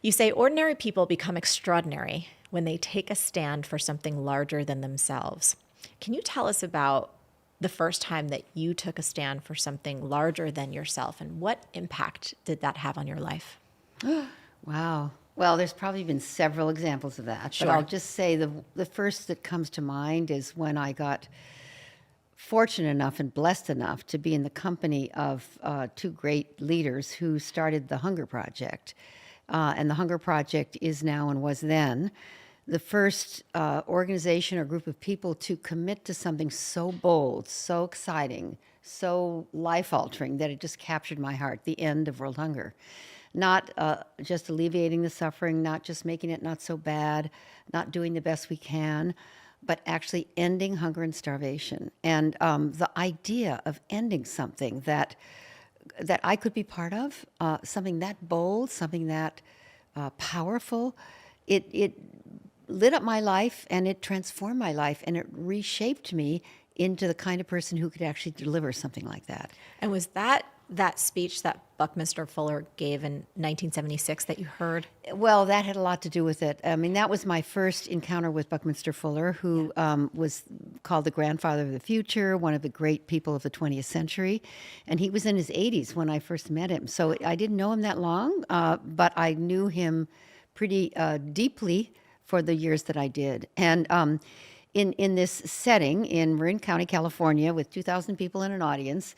You say ordinary people become extraordinary when they take a stand for something larger than themselves. Can you tell us about the first time that you took a stand for something larger than yourself, and what impact did that have on your life? Wow. Well, there's probably been several examples of that, but I'll Sure. just say the first that comes to mind is when I got fortunate enough and blessed enough to be in the company of two great leaders who started the Hunger Project. And the Hunger Project is now and was then the first organization or group of people to commit to something so bold, so exciting, so life altering that it just captured my heart, the end of world hunger. Not just alleviating the suffering, not just making it not so bad, not doing the best we can, but actually ending hunger and starvation. And the idea of ending something that I could be part of, something that bold, something that powerful, it lit up my life and it transformed my life and it reshaped me into the kind of person who could actually deliver something like that. And was that speech that Buckminster Fuller gave in 1976 that you heard? Well, that had a lot to do with it. I mean, that was my first encounter with Buckminster Fuller, who was called the grandfather of the future, one of the great people of the 20th century. And he was in his 80s when I first met him. So I didn't know him that long, but I knew him pretty deeply for the years that I did. And in this setting in Marin County, California, with 2,000 people in an audience,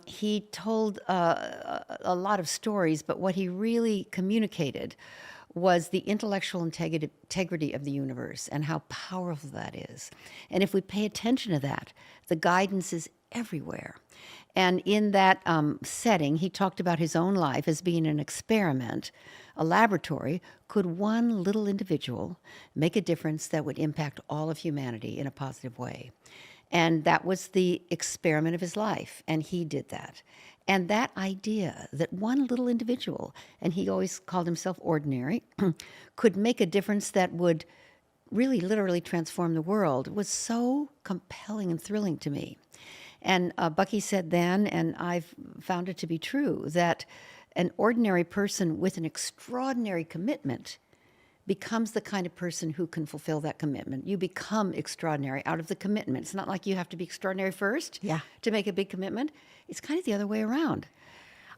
he told a lot of stories, but what he really communicated was the intellectual integrity of the universe and how powerful that is. And if we pay attention to that, the guidance is everywhere. And in that setting, he talked about his own life as being an experiment, a laboratory. Could one little individual make a difference that would impact all of humanity in a positive way? And that was the experiment of his life, and he did that. And that idea that one little individual, and he always called himself ordinary, could make a difference that would really literally transform the world was so compelling and thrilling to me. And Bucky said then, and I've found it to be true, that an ordinary person with an extraordinary commitment becomes the kind of person who can fulfill that commitment. You become extraordinary out of the commitment. It's not like you have to be extraordinary first Yeah. to make a big commitment. It's kind of the other way around.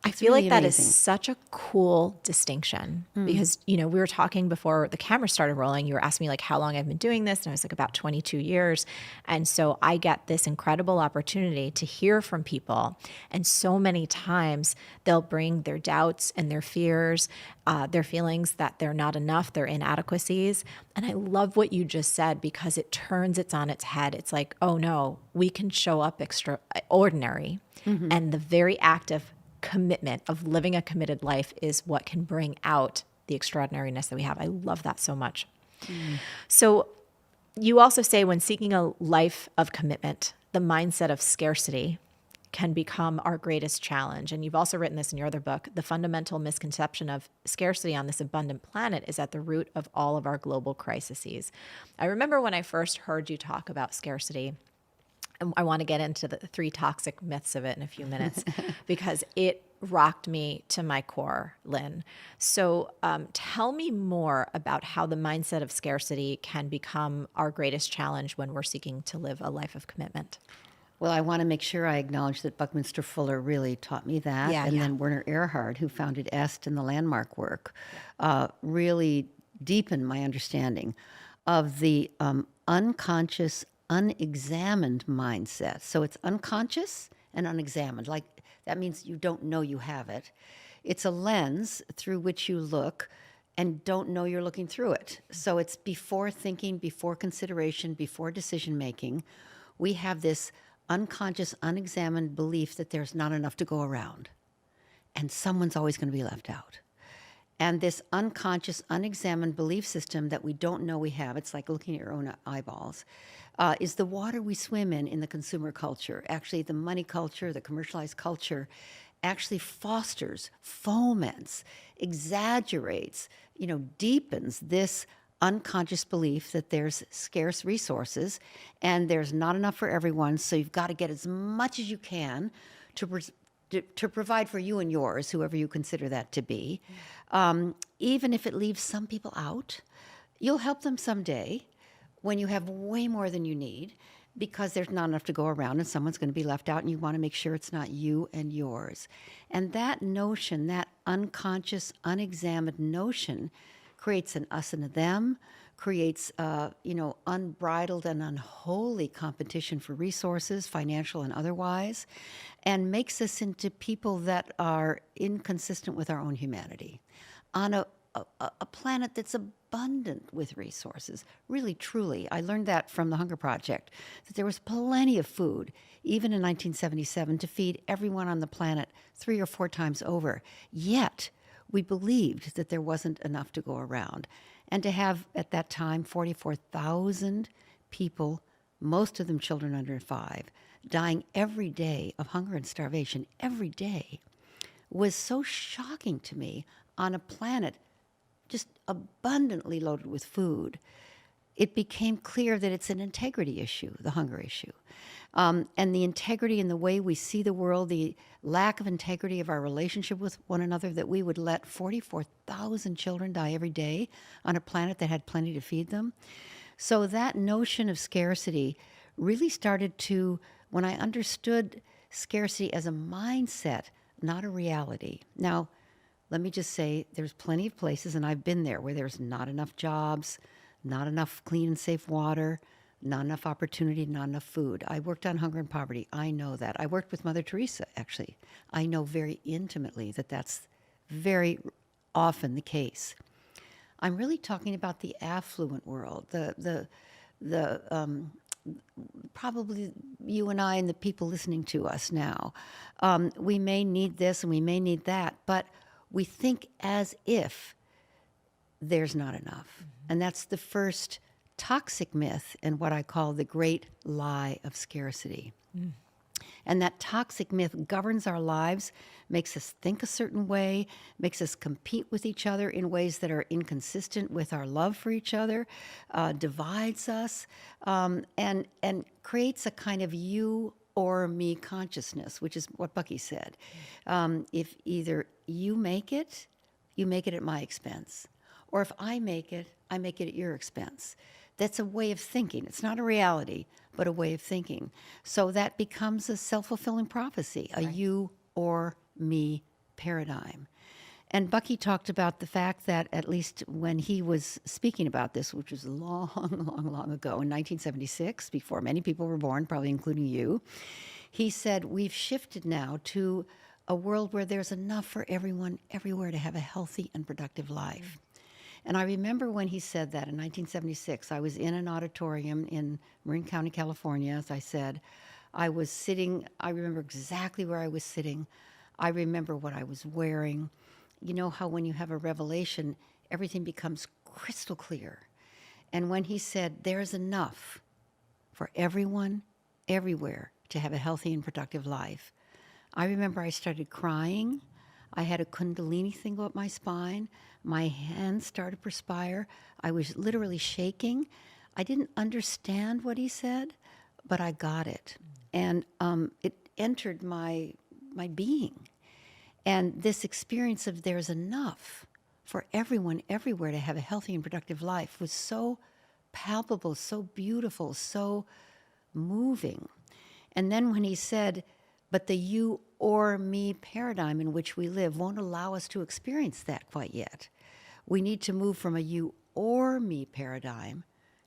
I It's feel really like that is amazing. such a cool distinction because, you know, we were talking before the camera started rolling. You were asking me like how long I've been doing this. And I was like about 22 years. And so I get this incredible opportunity to hear from people. And so many times they'll bring their doubts and their fears, their feelings that they're not enough, their inadequacies. And I love what you just said because it turns it on its head. It's like, oh no, we can show up extraordinary. And the very act of commitment of living a committed life is what can bring out the extraordinariness that we have. I love that so much. So you also say when seeking a life of commitment, the mindset of scarcity can become our greatest challenge. And you've also written this in your other book. The fundamental misconception of scarcity on this abundant planet is at the root of all of our global crises. I remember when I first heard you talk about scarcity, and I want to get into the three toxic myths of it in a few minutes because it rocked me to my core, Lynn. So tell me more about how the mindset of scarcity can become our greatest challenge when we're seeking to live a life of commitment. Well, I want to make sure I acknowledge that Buckminster Fuller really taught me that. And then Werner Erhard, who founded EST and the landmark work, really deepened my understanding of the unconscious, unexamined mindset. So it's unconscious and unexamined. Like that means you don't know you have it. It's a lens through which you look and don't know you're looking through it. So it's before thinking, before consideration, before decision making. We have this unconscious, unexamined belief that there's not enough to go around and someone's always going to be left out. And this unconscious, unexamined belief system that we don't know we have, it's like looking at your own eyeballs, is the water we swim in the consumer culture. Actually, the money culture, the commercialized culture, actually fosters, foments, exaggerates, deepens this unconscious belief that there's scarce resources and there's not enough for everyone, so you've got to get as much as you can to to provide for you and yours, whoever you consider that to be, even if it leaves some people out, you'll help them someday when you have way more than you need because there's not enough to go around and someone's going to be left out and you want to make sure it's not you and yours. And that notion, that unconscious, unexamined notion creates an us and a them, creates unbridled and unholy competition for resources, financial and otherwise, and makes us into people that are inconsistent with our own humanity on a planet that's abundant with resources. Really, truly. I learned that from the Hunger Project, that there was plenty of food, even in 1977, to feed everyone on the planet 3 or 4 times over. Yet, we believed that there wasn't enough to go around. And to have, at that time, 44,000 people, most of them children under 5, dying every day of hunger and starvation, every day, was so shocking to me on a planet just abundantly loaded with food. It became clear that it's an integrity issue, the hunger issue. And the integrity in the way we see the world, the lack of integrity of our relationship with one another, that we would let 44,000 children die every day on a planet that had plenty to feed them. So that notion of scarcity really started to, when I understood scarcity as a mindset, not a reality. Now, let me just say, there's plenty of places, and I've been there, where there's not enough jobs, not enough clean and safe water, not enough opportunity, not enough food. I worked on hunger and poverty. I know that. I worked with Mother Teresa, actually. I know very intimately that that's very often the case. I'm really talking about the affluent world, probably you and I and the people listening to us now. We may need this and we may need that, but we think as if there's not enough. And that's the first toxic myth and what I call the great lie of scarcity. And that toxic myth governs our lives, makes us think a certain way, makes us compete with each other in ways that are inconsistent with our love for each other, divides us, and creates a kind of you or me consciousness, which is what Bucky said. If either you make it at my expense, or if I make it at your expense. That's a way of thinking. It's not a reality, but a way of thinking. So that becomes a self-fulfilling prophecy, a you or me paradigm. And Bucky talked about the fact that, at least when he was speaking about this, which was long ago, in 1976, before many people were born, probably including you, he said, we've shifted now to a world where there's enough for everyone, everywhere, to have a healthy and productive life. And I remember when he said that in 1976, I was in an auditorium in Marin County, California, as I said. I was sitting, I remember exactly where I was sitting. I remember what I was wearing. You know how when you have a revelation, everything becomes crystal clear. And when he said, there's enough for everyone, everywhere, to have a healthy and productive life, I remember I started crying. I had a kundalini thing go up my spine. My hands started to perspire. I was literally shaking. I didn't understand what he said, but I got it. And it entered my being. And this experience of there's enough for everyone, everywhere, to have a healthy and productive life was so palpable, so beautiful, so moving. And then when he said, but the you or me paradigm in which we live won't allow us to experience that quite yet. We need to move from a you or me paradigm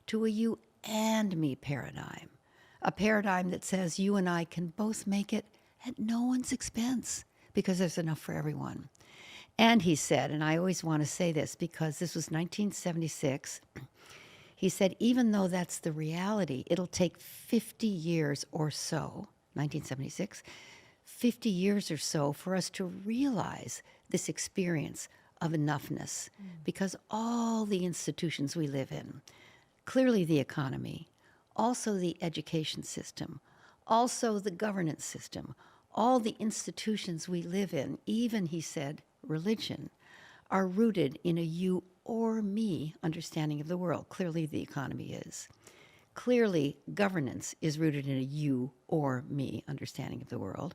to a you and me paradigm. A paradigm that says you and I can both make it at no one's expense because there's enough for everyone. And he said, and I always want to say this because this was 1976, he said, even though that's the reality, it'll take 50 years or so, 1976, 50 years or so for us to realize this experience of enoughness, because all the institutions we live in, clearly the economy, also the education system, also the governance system, all the institutions we live in, even, he said, religion, are rooted in a you or me understanding of the world. Clearly the economy is. Clearly governance is rooted in a you or me understanding of the world.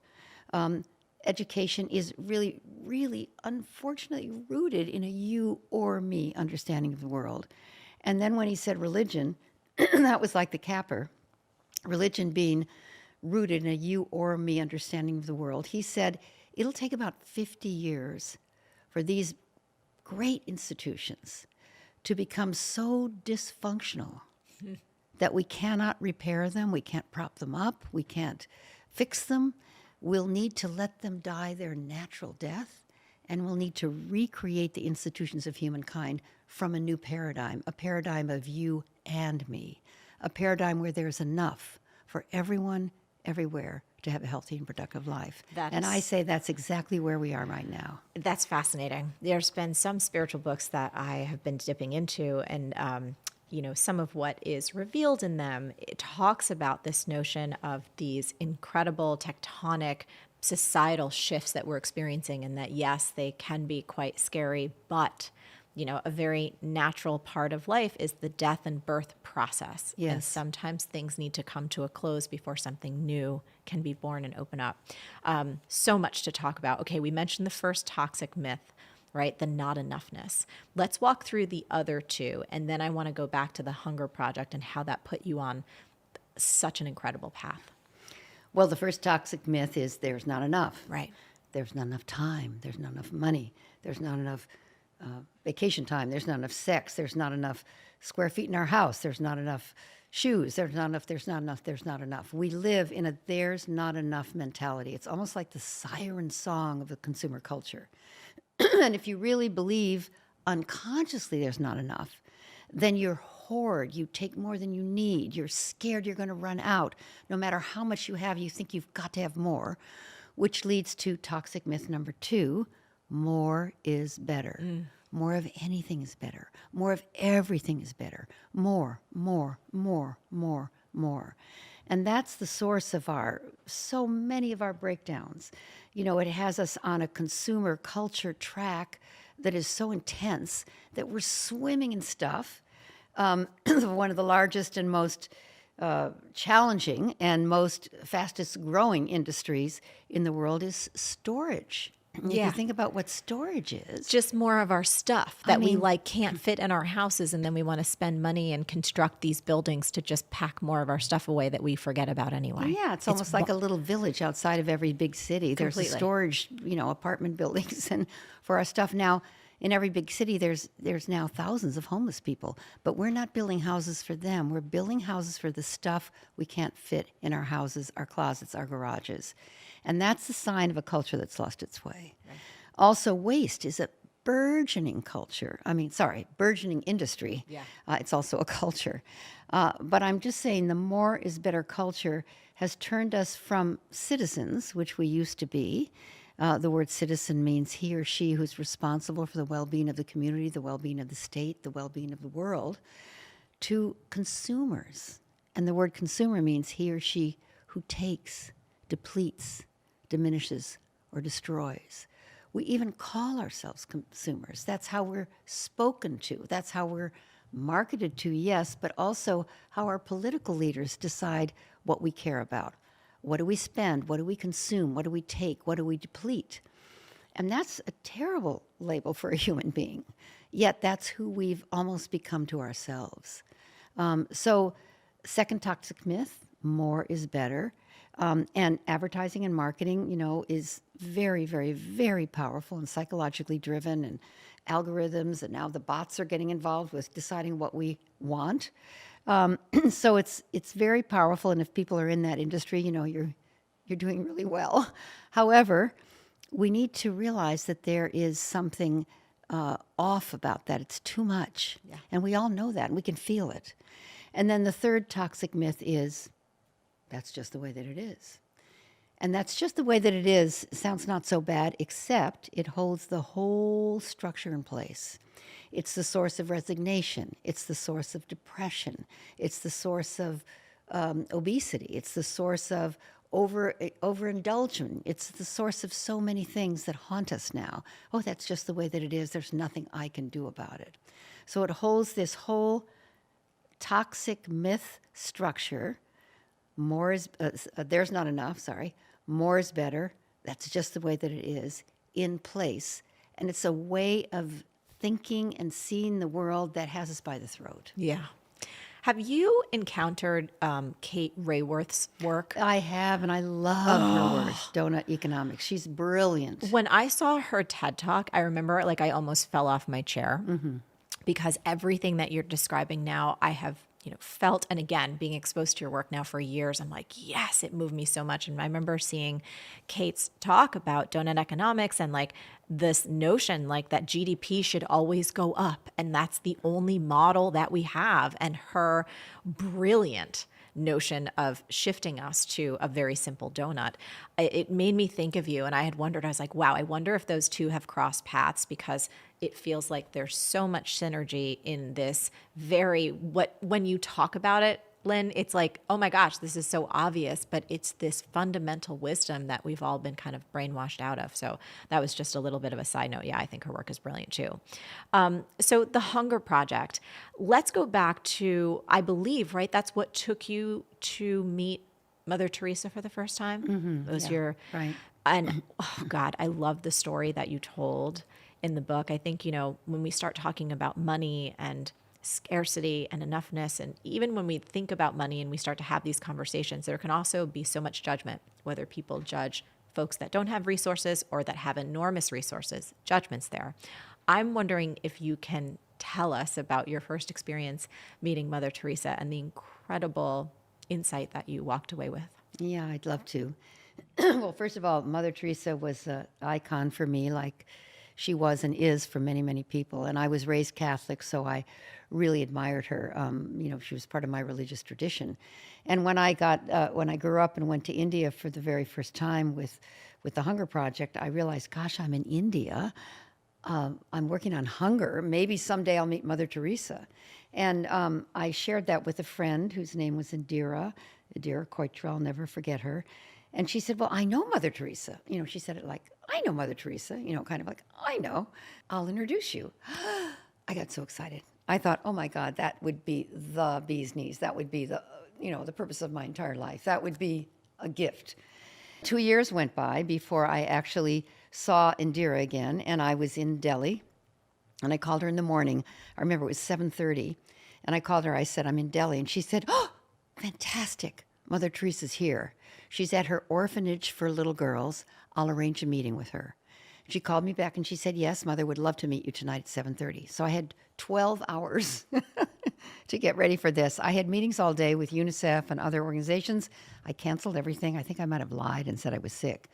education is really, really unfortunately rooted in a you or me understanding of the world. And then when he said religion, that was like the capper, religion being rooted in a you or me understanding of the world. He said it'll take about 50 years for these great institutions to become so dysfunctional that we cannot repair them, we can't prop them up, we can't fix them. We'll need to let them die their natural death, and we'll need to recreate the institutions of humankind from a new paradigm, a paradigm of you and me, a paradigm where there's enough for everyone, everywhere, to have a healthy and productive life. And I say that's exactly where we are right now. That's fascinating. There's been some spiritual books that I have been dipping into, and some of what is revealed in them, it talks about this notion of these incredible tectonic societal shifts that we're experiencing, and that, yes, they can be quite scary, but a very natural part of life is the death and birth process. Yes. And sometimes things need to come to a close before something new can be born and open up. So much to talk about. Okay, we mentioned the first toxic myth, right? The not enoughness. Let's walk through the other two. And then I want to go back to the Hunger Project and how that put you on such an incredible path. Well, the first toxic myth is there's not enough. Right. There's not enough time. There's not enough money. There's not enough vacation time. There's not enough sex. There's not enough square feet in our house. There's not enough shoes. There's not enough. There's not enough. There's not enough. We live in a there's not enough mentality. It's almost like the siren song of the consumer culture. And if you really believe unconsciously there's not enough, then you're hoard. You take more than you need. You're scared you're going to run out. No matter how much you have, you think you've got to have more, which leads to toxic myth number 2, more is better. More of anything is better. More of everything is better. More, more, more, more, more. And that's the source of so many of our breakdowns. It has us on a consumer culture track that is so intense that we're swimming in stuff. One of the largest and most challenging and most fastest growing industries in the world is storage. If you think about what storage is. Just more of our stuff that we can't fit in our houses, and then we want to spend money and construct these buildings to just pack more of our stuff away that we forget about anyway. Yeah, it's almost like a little village outside of every big city. There's a storage, apartment buildings and for our stuff. Now, in every big city, there's now thousands of homeless people, but we're not building houses for them. We're building houses for the stuff we can't fit in our houses, our closets, our garages. And that's the sign of a culture that's lost its way. Right. Also, waste is a burgeoning burgeoning industry. Yeah. It's also a culture. But I'm just saying the more is better culture has turned us from citizens, which we used to be. The word citizen means he or she who's responsible for the well-being of the community, the well-being of the state, the well-being of the world, to consumers. And the word consumer means he or she who takes, depletes, diminishes, or destroys. We even call ourselves consumers. That's how we're spoken to. That's how we're marketed to, yes, but also how our political leaders decide what we care about. What do we spend? What do we consume? What do we take? What do we deplete? And that's a terrible label for a human being. Yet that's who we've almost become to ourselves. So second toxic myth, more is better. And advertising and marketing, is very, very, very powerful and psychologically driven, and algorithms, and now the bots are getting involved with deciding what we want. So it's very powerful, and if people are in that industry, you're doing really well. However, we need to realize that there is something off about that. It's too much, and we all know that, and we can feel it. And then the third toxic myth is that's just the way that it is. And that's just the way that it is sounds not so bad, except it holds the whole structure in place. It's the source of resignation. It's the source of depression. It's the source of obesity. It's the source of overindulgence. It's the source of so many things that haunt us now. Oh, that's just the way that it is. There's nothing I can do about it. So it holds this whole toxic myth structure. More is, there's not enough, sorry. More is better. that's just the way that it is, in place. And it's a way of thinking and seeing the world that has us by the throat. Yeah. Have you encountered Kate Rayworth's work? I have, and I love her work, Donut Economics. She's brilliant. When I saw her TED Talk, I remember like I almost fell off my chair because everything that you're describing now, I have felt, and again, being exposed to your work now for years, I'm like, yes, it moved me so much. And I remember seeing Kate's talk about donut economics and like this notion like that GDP should always go up, and that's the only model that we have, and her brilliant notion of shifting us to a very simple donut. It made me think of you, and I had wondered, I was like, wow, I wonder if those two have crossed paths, because it feels like there's so much synergy in this when you talk about it, Lynn, it's like, oh my gosh, this is so obvious, but it's this fundamental wisdom that we've all been kind of brainwashed out of. So that was just a little bit of a side note. Yeah, I think her work is brilliant too. So the Hunger Project, let's go back to, I believe, right? That's what took you to meet Mother Teresa for the first time? It was right. And oh God, I love the story that you told in the book. I think, when we start talking about money and scarcity and enoughness, and even when we think about money and we start to have these conversations, there can also be so much judgment, whether people judge folks that don't have resources or that have enormous resources, judgments there. I'm wondering if you can tell us about your first experience meeting Mother Teresa and the incredible insight that you walked away with. Yeah, I'd love to. Well, first of all, Mother Teresa was an icon for me, like she was and is for many, many people. And I was raised Catholic, so I really admired her. She was part of my religious tradition. And when I grew up and went to India for the very first time with the Hunger Project, I realized, gosh, I'm in India. I'm working on hunger. Maybe someday I'll meet Mother Teresa. And I shared that with a friend whose name was Indira Koitra. I'll never forget her. And she said, well, I know Mother Teresa. She said it like, I know Mother Teresa, kind of like, I know. I'll introduce you. I got so excited. I thought, oh my God, that would be the bee's knees. That would be the purpose of my entire life. That would be a gift. 2 years went by before I actually saw Indira again, and I was in Delhi, and I called her in the morning. I remember it was 7:30, and I called her. I said, I'm in Delhi, and she said, oh, fantastic. Mother Teresa's here. She's at her orphanage for little girls. I'll arrange a meeting with her. She called me back and she said, yes, Mother would love to meet you tonight at 7:30. So I had 12 hours to get ready for this. I had meetings all day with UNICEF and other organizations. I canceled everything. I think I might have lied and said I was sick.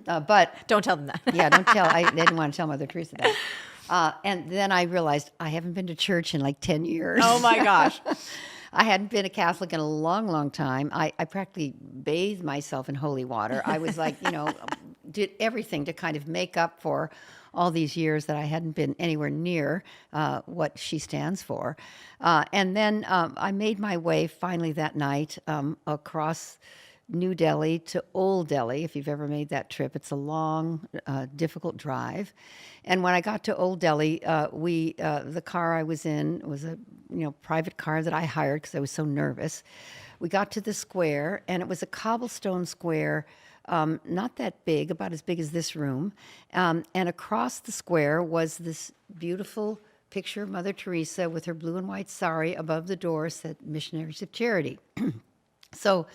But don't tell them that. Yeah, don't tell. I didn't want to tell Mother Teresa that. And then I realized I haven't been to church in like 10 years. Oh my gosh. I hadn't been a Catholic in a long, long time. I practically bathed myself in holy water. I was like, did everything to kind of make up for all these years that I hadn't been anywhere near what she stands for. And then I made my way finally that night across New Delhi to Old Delhi. If you've ever made that trip, it's a long, difficult drive. And when I got to Old Delhi, the car I was in was a private car that I hired because I was so nervous. We got to the square, and it was a cobblestone square, not that big, about as big as this room. And across the square was this beautiful picture of Mother Teresa with her blue and white sari. Above the door said Missionaries of Charity. So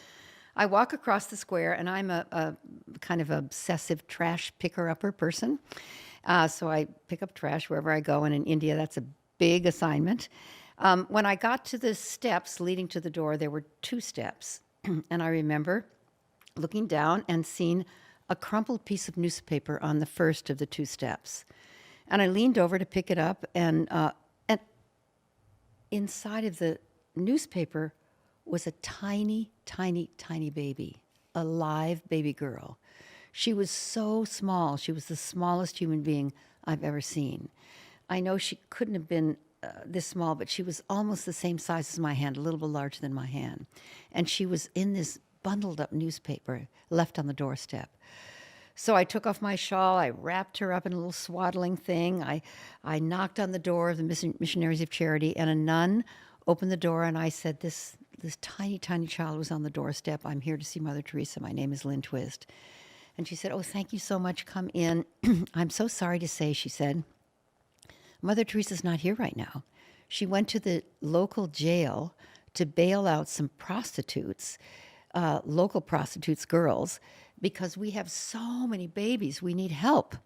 I walk across the square, and I'm a kind of obsessive trash picker-upper person. So I pick up trash wherever I go, and in India, that's a big assignment. When I got to the steps leading to the door, there were 2 steps. And I remember looking down and seeing a crumpled piece of newspaper on the first of the 2 steps. And I leaned over to pick it up, and inside of the newspaper was a tiny, tiny, tiny baby, a live baby girl. She was so small. She was the smallest human being I've ever seen. I know she couldn't have been this small, but she was almost the same size as my hand, a little bit larger than my hand. And she was in this bundled up newspaper left on the doorstep. So I took off my shawl, I wrapped her up in a little swaddling thing. I knocked on the door of the Missionaries of Charity, and a nun opened the door, and I said, this tiny, tiny child was on the doorstep. I'm here to see Mother Teresa. My name is Lynn Twist. And she said, "Oh, thank you so much. Come in." "I'm so sorry to say," she said, "Mother Teresa's not here right now. She went to the local jail to bail out some prostitutes, local prostitutes, girls, because we have so many babies. We need help.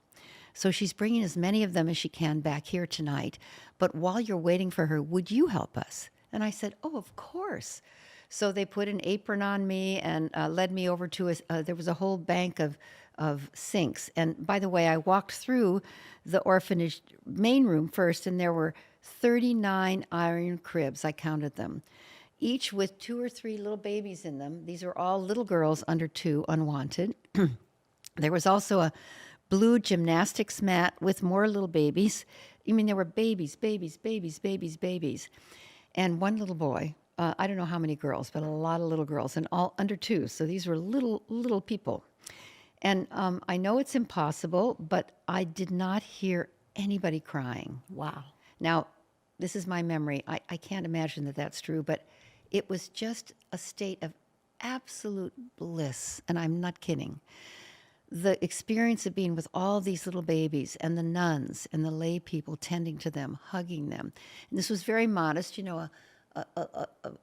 So she's bringing as many of them as she can back here tonight. But while you're waiting for her, would you help us?" And I said, "Oh, of course." So they put an apron on me and led me over to there was a whole bank of sinks. And by the way, I walked through the orphanage main room first, and there were 39 iron cribs. I counted them, each with 2 or 3 little babies in them. These are all little girls under 2, unwanted. There was also a blue gymnastics mat with more little babies. I mean, there were babies, babies, babies, babies, babies. And one little boy. I don't know how many girls, but a lot of little girls, and all under 2. So these were little people. And I know it's impossible, but I did not hear anybody crying. Wow. Now, this is my memory. I can't imagine that that's true, but it was just a state of absolute bliss, and I'm not kidding. The experience of being with all these little babies and the nuns and the lay people tending to them, hugging them. And this was very modest,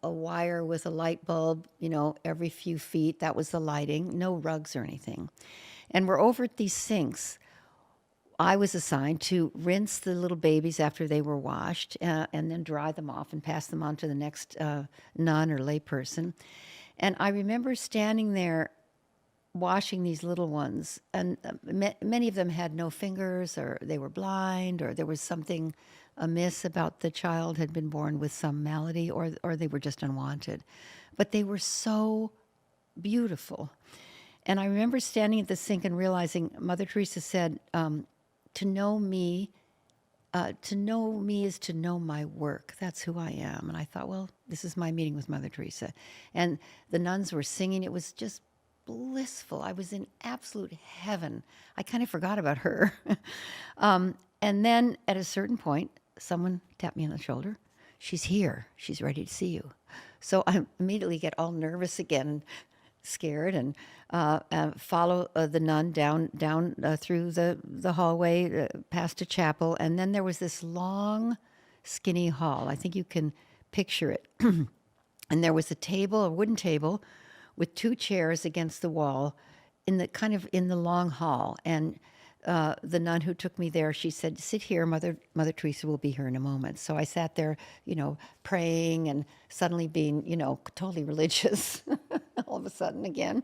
a wire with a light bulb, every few feet. That was the lighting, no rugs or anything. And we're over at these sinks. I was assigned to rinse the little babies after they were washed and then dry them off and pass them on to the next nun or lay person. And I remember standing there washing these little ones, and many of them had no fingers, or they were blind, or there was something amiss about the child, had been born with some malady, or they were just unwanted. But they were so beautiful. And I remember standing at the sink and realizing Mother Teresa said, to know me is to know my work. That's who I am. And I thought, well, this is my meeting with Mother Teresa. And the nuns were singing. It was just blissful. I was in absolute heaven. I kind of forgot about her. And then at a certain point, someone tapped me on the shoulder. "She's here. She's ready to see you." So I immediately get all nervous again, scared, and follow the nun down through the hallway, past a chapel. And then there was this long, skinny hall. I think you can picture it. And there was a wooden table, with 2 chairs against the wall in the long hall. And the nun who took me there, she said, "Sit here, Mother Teresa will be here in a moment." So I sat there, praying, and suddenly being, totally religious all of a sudden again.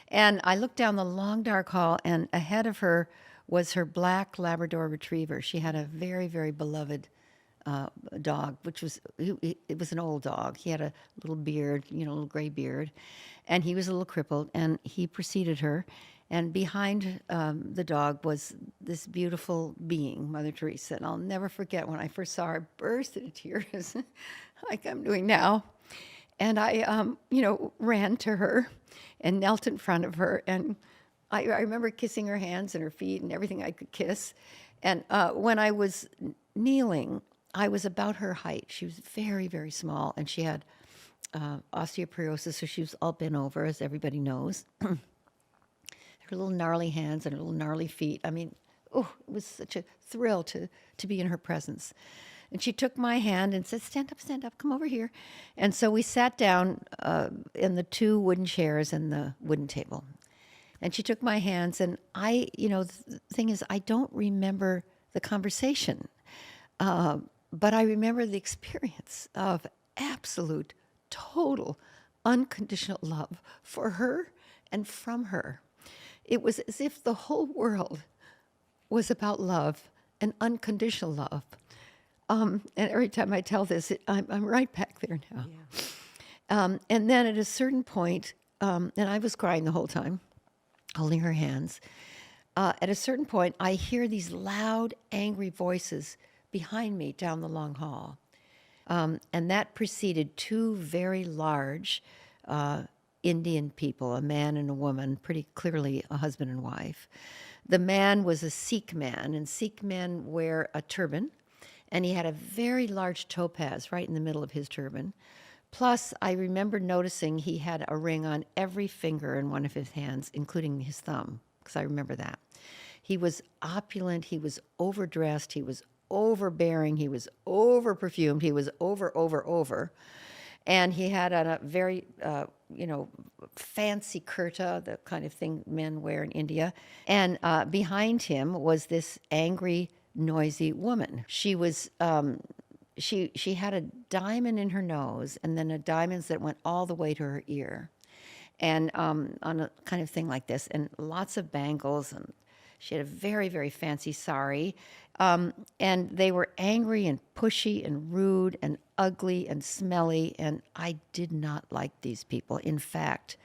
And I looked down the long, dark hall, and ahead of her was her black Labrador retriever. She had a very, very beloved dog, it was an old dog. He had a little beard, little gray beard, and he was a little crippled, and he preceded her. And behind the dog was this beautiful being, Mother Teresa. And I'll never forget when I first saw her, burst into tears, like I'm doing now. And I, ran to her and knelt in front of her. And I remember kissing her hands and her feet and everything I could kiss. And when I was kneeling, I was about her height. She was very, very small, and she had osteoporosis, so she was all bent over, as everybody knows. Her little gnarly hands and her little gnarly feet. I mean, it was such a thrill to be in her presence. And she took my hand and said, stand up, come over here." And so we sat down in the 2 wooden chairs and the wooden table. And she took my hands, and the thing is, I don't remember the conversation. But I remember the experience of absolute, total, unconditional love for her and from her. It was as if the whole world was about love and unconditional love. And every time I tell this, I'm right back there now. Yeah. And then at a certain point, and I was crying the whole time, holding her hands. At a certain point, I hear these loud, angry voices behind me down the long hall. And that preceded 2 very large Indian people, a man and a woman, pretty clearly a husband and wife. The man was a Sikh man, and Sikh men wear a turban, and he had a very large topaz right in the middle of his turban. Plus, I remember noticing he had a ring on every finger in one of his hands, including his thumb. because I remember that. He was opulent, he was overdressed, he was overbearing, he was over-perfumed, he was over. And he had on a very, fancy kurta, the kind of thing men wear in India. And behind him was this angry, noisy woman. She was, she had a diamond in her nose, and then a diamonds that went all the way to her ear, and on a kind of thing like this, and lots of bangles, and she had a very, very fancy sari. And they were angry and pushy and rude and ugly and smelly, and I did not like these people. In fact,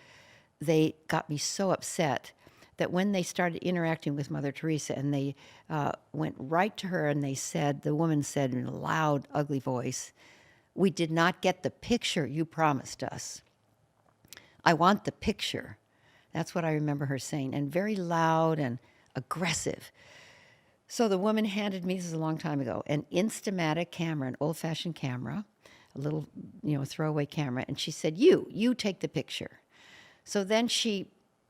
they got me so upset that when they started interacting with Mother Teresa, and they went right to her, and the woman said in a loud, ugly voice, "We did not get the picture you promised us. I want the picture." That's what I remember her saying, and very loud and aggressive. So the woman handed me, this is a long time ago, an Instamatic camera, an old-fashioned camera, a little, throwaway camera, and she said, you take the picture. So then she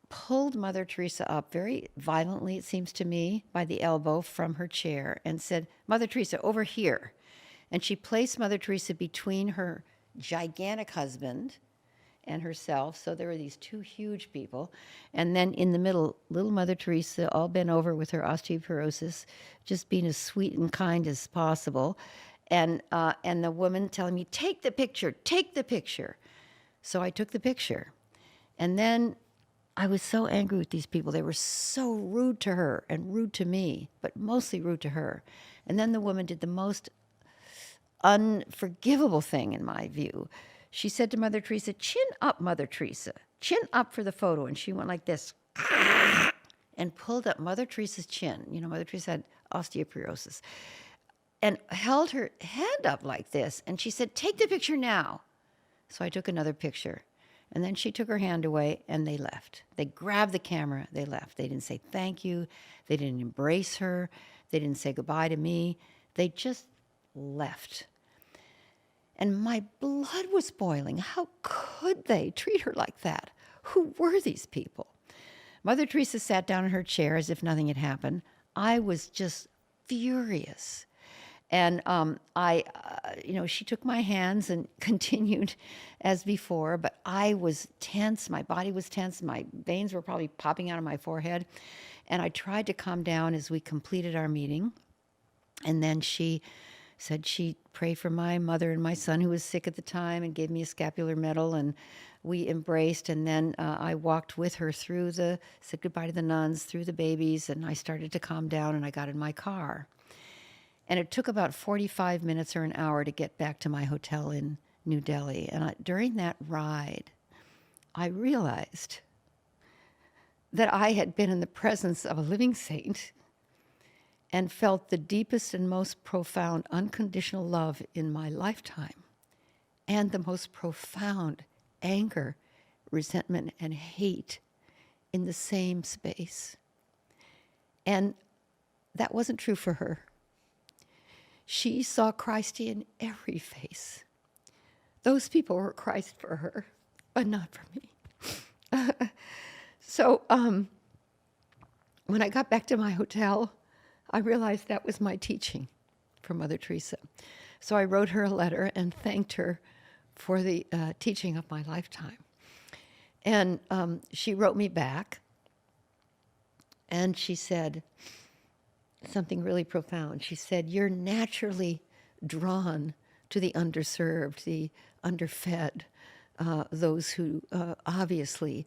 pulled Mother Teresa up very violently, it seems to me, by the elbow from her chair and said, "Mother Teresa, over here." And she placed Mother Teresa between her gigantic husband and herself. So there were these two huge people. And then in the middle, little Mother Teresa, all bent over with her osteoporosis, just being as sweet and kind as possible. And the woman telling me, take the picture. So I took the picture. And then I was so angry with these people. They were so rude to her and rude to me, but mostly rude to her. And then the woman did the most unforgivable thing, in my view. She said to Mother Teresa, "Chin up, Mother Teresa. Chin up for the photo." And she went like this and pulled up Mother Teresa's chin. Mother Teresa had osteoporosis. And held her hand up like this. And she said, "Take the picture now." So I took another picture. And then she took her hand away, and they left. They grabbed the camera. They left. They didn't say thank you. They didn't embrace her. They didn't say goodbye to me. They just left. And my blood was boiling. How could they treat her like that? Who were these people? Mother Teresa sat down in her chair as if nothing had happened. I was just furious. And she took my hands and continued as before, but I was tense. My body was tense. My veins were probably popping out of my forehead. And I tried to calm down as we completed our meeting. And then she said she'd pray for my mother and my son, who was sick at the time, and gave me a scapular medal, and we embraced. And then I walked with her said goodbye to the nuns, through the babies, and I started to calm down, and I got in my car. And it took about 45 minutes or an hour to get back to my hotel in New Delhi. And during that ride, I realized that I had been in the presence of a living saint and felt the deepest and most profound unconditional love in my lifetime, and the most profound anger, resentment, and hate in the same space. And that wasn't true for her. She saw Christ in every face. Those people were Christ for her, but not for me. So when I got back to my hotel, I realized that was my teaching from Mother Teresa. So I wrote her a letter and thanked her for the teaching of my lifetime. And she wrote me back, and she said something really profound. She said, "You're naturally drawn to the underserved, the underfed, those who obviously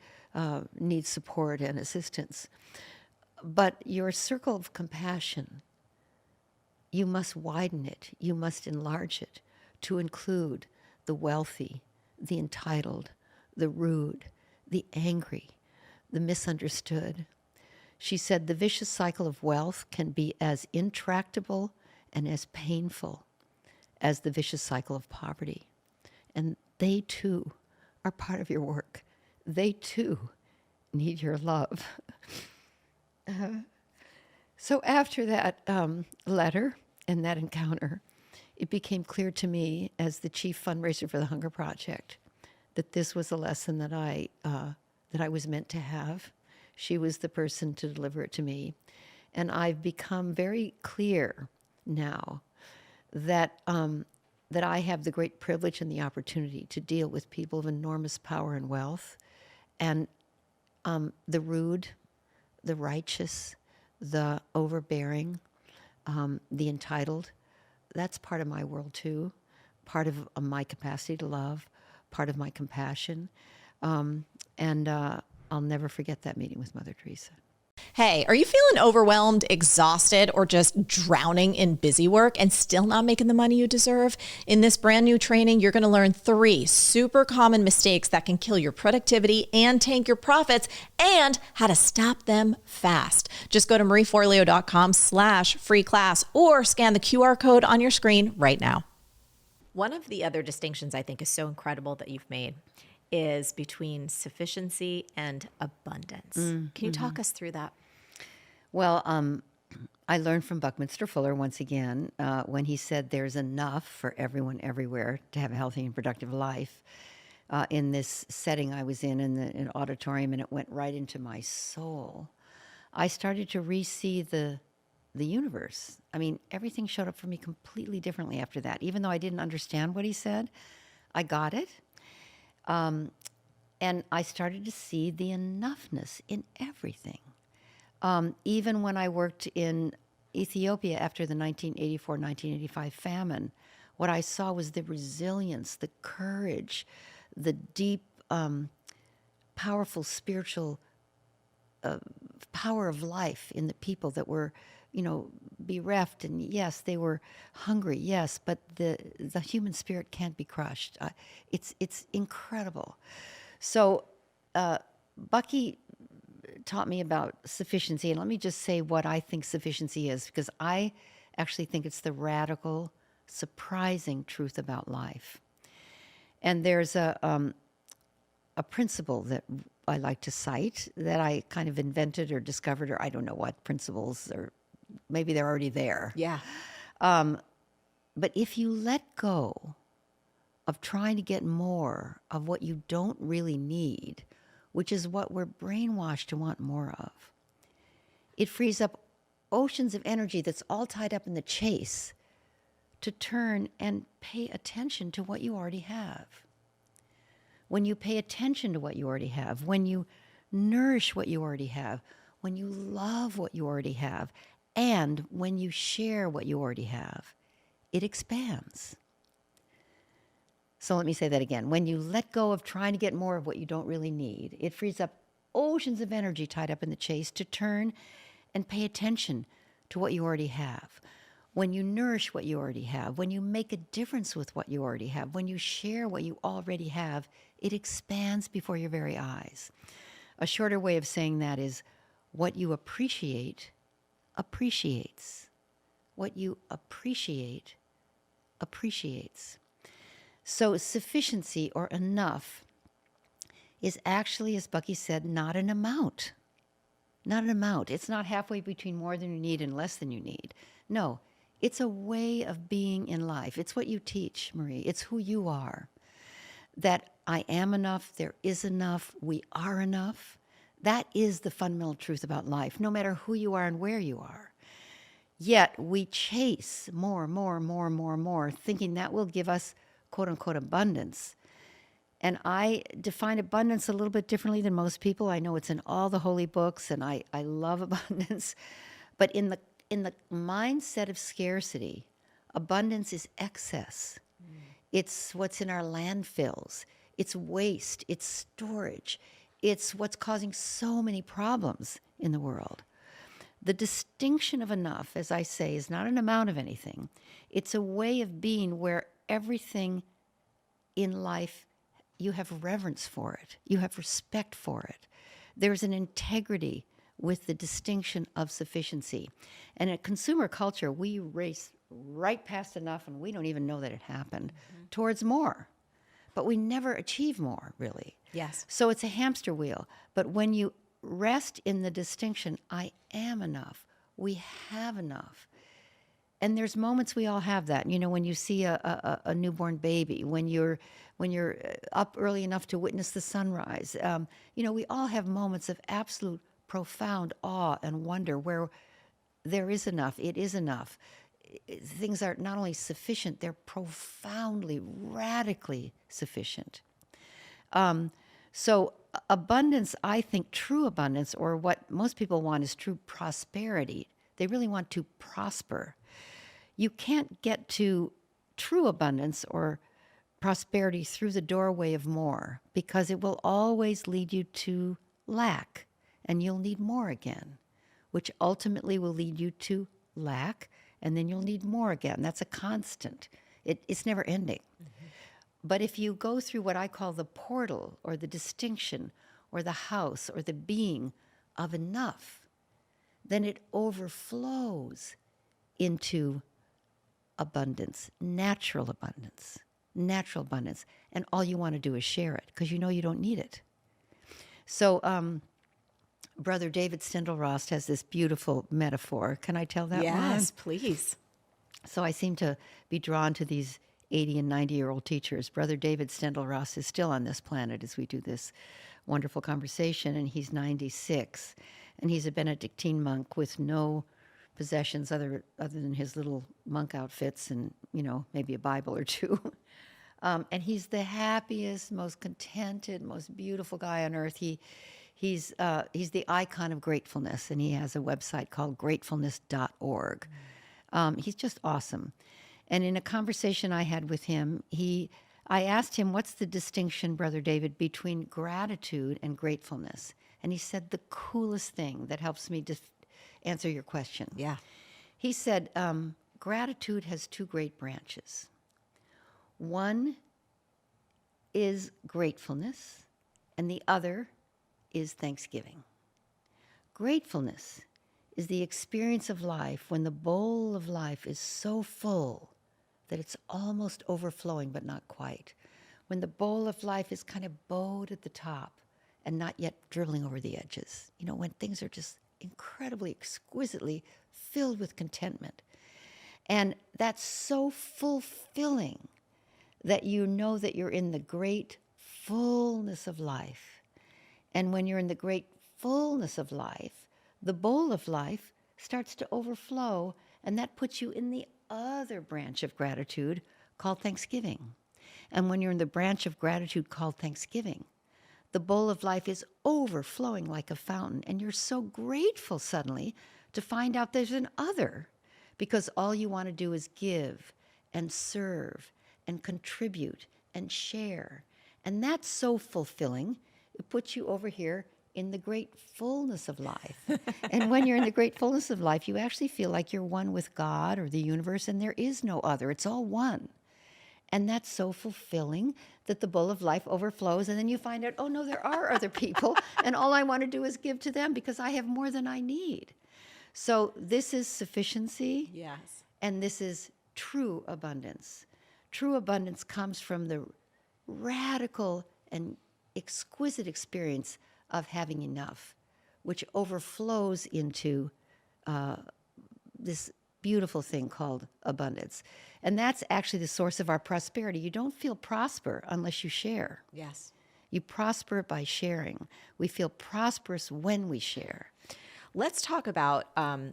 need support and assistance. But your circle of compassion, you must widen it, you must enlarge it to include the wealthy, the entitled, the rude, the angry, the misunderstood." She said, "The vicious cycle of wealth can be as intractable and as painful as the vicious cycle of poverty. And they too are part of your work. They too need your love." So after that letter and that encounter, it became clear to me, as the chief fundraiser for the Hunger Project, that this was a lesson that I was meant to have. She was the person to deliver it to me. And I've become very clear now that that I have the great privilege and the opportunity to deal with people of enormous power and wealth, and the rude, the righteous, the overbearing, the entitled. That's part of my world too, part of my capacity to love, part of my compassion. And I'll never forget that meeting with Mother Teresa. Hey, are you feeling overwhelmed, exhausted, or just drowning in busy work and still not making the money you deserve? In this brand new training, you're going to learn 3 super common mistakes that can kill your productivity and tank your profits, and how to stop them fast. Just go to marieforleo.com/free class or scan the QR code on your screen right now. One of the other distinctions I think is so incredible that you've made is between sufficiency and abundance. Can you talk us through that? Well, I learned from Buckminster Fuller once again when he said there's enough for everyone everywhere to have a healthy and productive life. In this setting I was in an auditorium, and it went right into my soul. I started to re-see the universe. I mean, everything showed up for me completely differently after that. Even though I didn't understand what he said, I got it. And I started to see the enoughness in everything. Even when I worked in Ethiopia after the 1984-1985 famine, what I saw was the resilience, the courage, the deep, powerful spiritual power of life in the people that were, bereft. And yes, they were hungry, yes, but the human spirit can't be crushed. It's incredible. So Bucky taught me about sufficiency, and let me just say what I think sufficiency is, because I actually think it's the radical, surprising truth about life. And there's a principle that I like to cite that I kind of invented or discovered, or I don't know what principles, or maybe they're already there. Yeah. But if you let go of trying to get more of what you don't really need, which is what we're brainwashed to want more of, it frees up oceans of energy that's all tied up in the chase to turn and pay attention to what you already have. When you pay attention to what you already have, when you nourish what you already have, when you love what you already have, and when you share what you already have, it expands. So let me say that again. When you let go of trying to get more of what you don't really need, it frees up oceans of energy tied up in the chase to turn and pay attention to what you already have. When you nourish what you already have, when you make a difference with what you already have, when you share what you already have, it expands before your very eyes. A shorter way of saying that is, what you appreciate appreciates. What you appreciate appreciates. So sufficiency, or enough, is actually, as Bucky said, not an amount. Not an amount. It's not halfway between more than you need and less than you need. No, it's a way of being in life. It's what you teach, Marie. It's who you are. That I am enough, there is enough, we are enough. That is the fundamental truth about life, no matter who you are and where you are. Yet we chase more, thinking that will give us quote-unquote abundance. And I define abundance a little bit differently than most people. I know it's in all the holy books, and I love abundance. But in the mindset of scarcity, abundance is excess. It's what's in our landfills. It's waste. It's storage. It's what's causing so many problems in the world. The distinction of enough, as I say, is not an amount of anything. It's a way of being where everything in life, you have reverence for it. You have respect for it. There's an integrity with the distinction of sufficiency. And in consumer culture, we race right past enough, and we don't even know that it happened, towards more. But we never achieve more, really. Yes. So it's a hamster wheel. But when you rest in the distinction, I am enough, we have enough. And there's moments we all have that. When you see a newborn baby, when you're up early enough to witness the sunrise. We all have moments of absolute profound awe and wonder where there is enough, it is enough. Things are not only sufficient, they're profoundly, radically sufficient. So abundance, I think true abundance, or what most people want is true prosperity. They really want to prosper. You can't get to true abundance or prosperity through the doorway of more, because it will always lead you to lack, and you'll need more again, which ultimately will lead you to lack, and then you'll need more again. That's a constant. It's never ending. Mm-hmm. But if you go through what I call the portal, or the distinction, or the house, or the being of enough, then it overflows into abundance, natural abundance, and all you want to do is share it because you know you don't need it. So Brother David Steindl-Rast has this beautiful metaphor. Can I tell that one? Yes, please. So I seem to be drawn to these 80 and 90-year-old teachers. Brother David Steindl-Rast is still on this planet as we do this wonderful conversation, and he's 96. And he's a Benedictine monk with no possessions other than his little monk outfits and, maybe a Bible or two. And he's the happiest, most contented, most beautiful guy on earth. He's the icon of gratefulness, and he has a website called gratefulness.org. He's just awesome. And in a conversation I had with him, I asked him, what's the distinction, Brother David, between gratitude and gratefulness? And he said the coolest thing that helps me answer your question. Yeah. He said, gratitude has two great branches. One is gratefulness, and the other is thanksgiving. Gratefulness is the experience of life when the bowl of life is so full that it's almost overflowing, but not quite. When the bowl of life is kind of bowed at the top and not yet dribbling over the edges. When things are just incredibly, exquisitely filled with contentment. And that's so fulfilling that you know that you're in the great fullness of life. And when you're in the great fullness of life, the bowl of life starts to overflow, and that puts you in the other branch of gratitude called thanksgiving. And when you're in the branch of gratitude called thanksgiving, the bowl of life is overflowing like a fountain, and you're so grateful suddenly to find out there's an other, because all you want to do is give and serve and contribute and share. And that's so fulfilling. It puts you over here in the great fullness of life. And when you're in the great fullness of life, you actually feel like you're one with God or the universe, and there is no other. It's all one. And that's so fulfilling that the bowl of life overflows, and then you find out, oh no, there are other people, and all I want to do is give to them because I have more than I need. So this is sufficiency. Yes. And this is true abundance. True abundance comes from the radical and exquisite experience of having enough, which overflows into this beautiful thing called abundance. And that's actually the source of our prosperity. You don't feel prosper unless you share. Yes. You prosper by sharing. We feel prosperous when we share. Let's talk about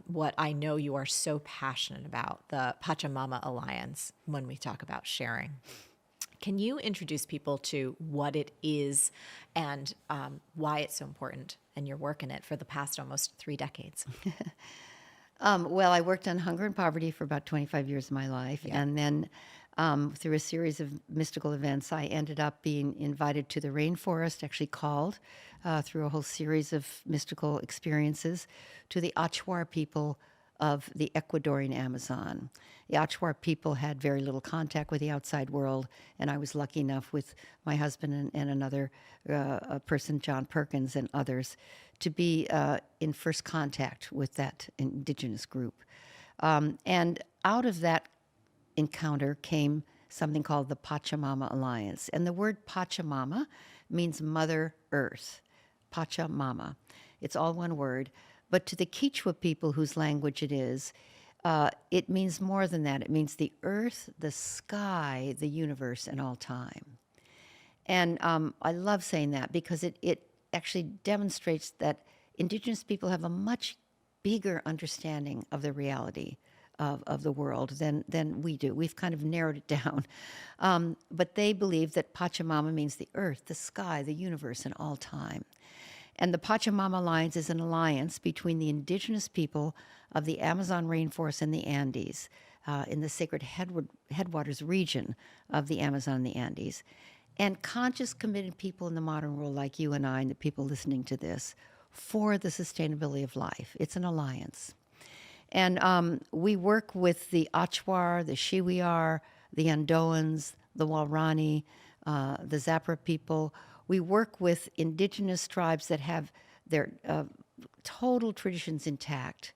what I know you are so passionate about, the Pachamama Alliance, when we talk about sharing. Can you introduce people to what it is and why it's so important and your work in it for the past almost 3 decades? Well, I worked on hunger and poverty for about 25 years of my life. Yeah. And then through a series of mystical events, I ended up being invited to the rainforest, actually called through a whole series of mystical experiences to the Achuar people of the Ecuadorian Amazon. The Achuar people had very little contact with the outside world, and I was lucky enough with my husband and another person, John Perkins, and others, to be in first contact with that indigenous group. And out of that encounter came something called the Pachamama Alliance. And the word Pachamama means Mother Earth. Pachamama. It's all one word. But to the Quechua people whose language it is, it means more than that. It means the earth, the sky, the universe, and all time. And I love saying that because it actually demonstrates that indigenous people have a much bigger understanding of the reality of the world than we do. We've kind of narrowed it down. But they believe that Pachamama means the earth, the sky, the universe, and all time. And the Pachamama Alliance is an alliance between the indigenous people of the Amazon rainforest and the Andes, in the sacred headwaters region of the Amazon and the Andes, and conscious, committed people in the modern world like you and I and the people listening to this for the sustainability of life. It's an alliance. And we work with the Achuar, the Shiwiar, the Andoans, the Walrani, the Zapra people. We work with indigenous tribes that have their total traditions intact,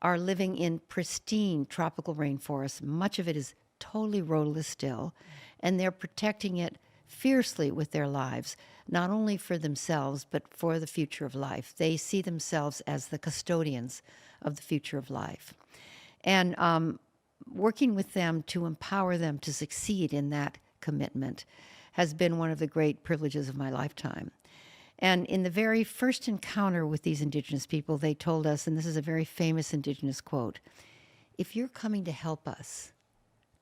are living in pristine tropical rainforests. Much of it is totally rhodolith still, and they're protecting it fiercely with their lives, not only for themselves, but for the future of life. They see themselves as the custodians of the future of life. And working with them to empower them to succeed in that commitment has been one of the great privileges of my lifetime. And in the very first encounter with these indigenous people, they told us, and this is a very famous indigenous quote, "If you're coming to help us,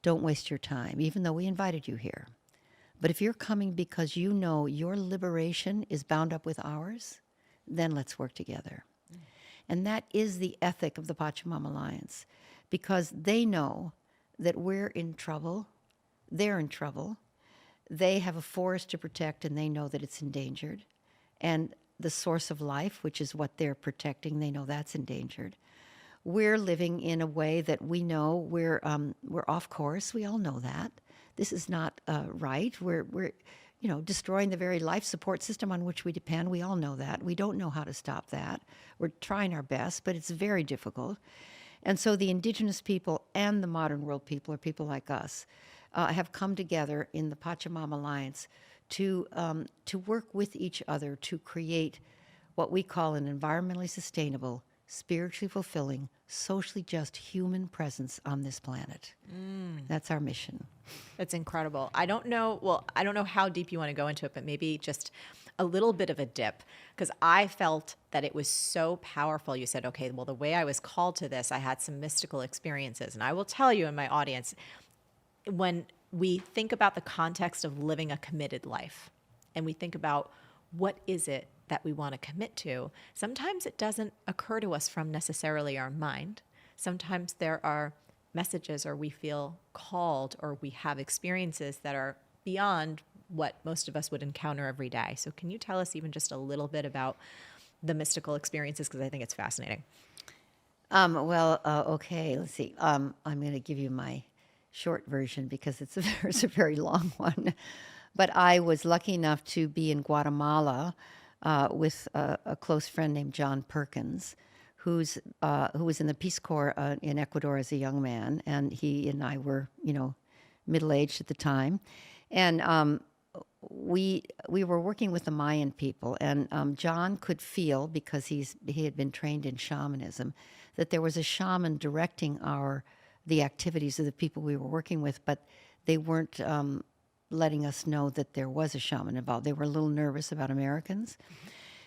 don't waste your time, even though we invited you here. But if you're coming because you know your liberation is bound up with ours, then let's work together." And that is the ethic of the Pachamama Alliance, because they know that we're in trouble, they're in trouble, they have a forest to protect and they know that it's endangered. And the source of life, which is what they're protecting, they know that's endangered. We're living in a way that we know we're off course. We all know that. This is not right. We're destroying the very life support system on which we depend. We all know that. We don't know how to stop that. We're trying our best, but it's very difficult. And so the indigenous people and the modern world people, or people like us, have come together in the Pachamama Alliance to work with each other to create what we call an environmentally sustainable, spiritually fulfilling, socially just human presence on this planet. That's our mission. That's incredible. I don't know how deep you want to go into it, but maybe just a little bit of a dip, because I felt that it was so powerful. You said, okay, well, the way I was called to this, I had some mystical experiences. And I will tell you in my audience, when we think about the context of living a committed life and we think about what is it that we want to commit to, sometimes it doesn't occur to us from necessarily our mind. Sometimes there are messages, or we feel called, or we have experiences that are beyond what most of us would encounter every day. So can you tell us even just a little bit about the mystical experiences? Because I think it's fascinating. Okay, let's see. I'm going to give you my short version because it's a very long one. But I was lucky enough to be in Guatemala with a close friend named John Perkins, who was in the Peace Corps in Ecuador as a young man, and he and I were, middle-aged at the time, and we were working with the Mayan people, and John could feel, because he had been trained in shamanism, that there was a shaman directing the activities of the people we were working with, but they weren't letting us know that there was a shaman involved. They were a little nervous about Americans.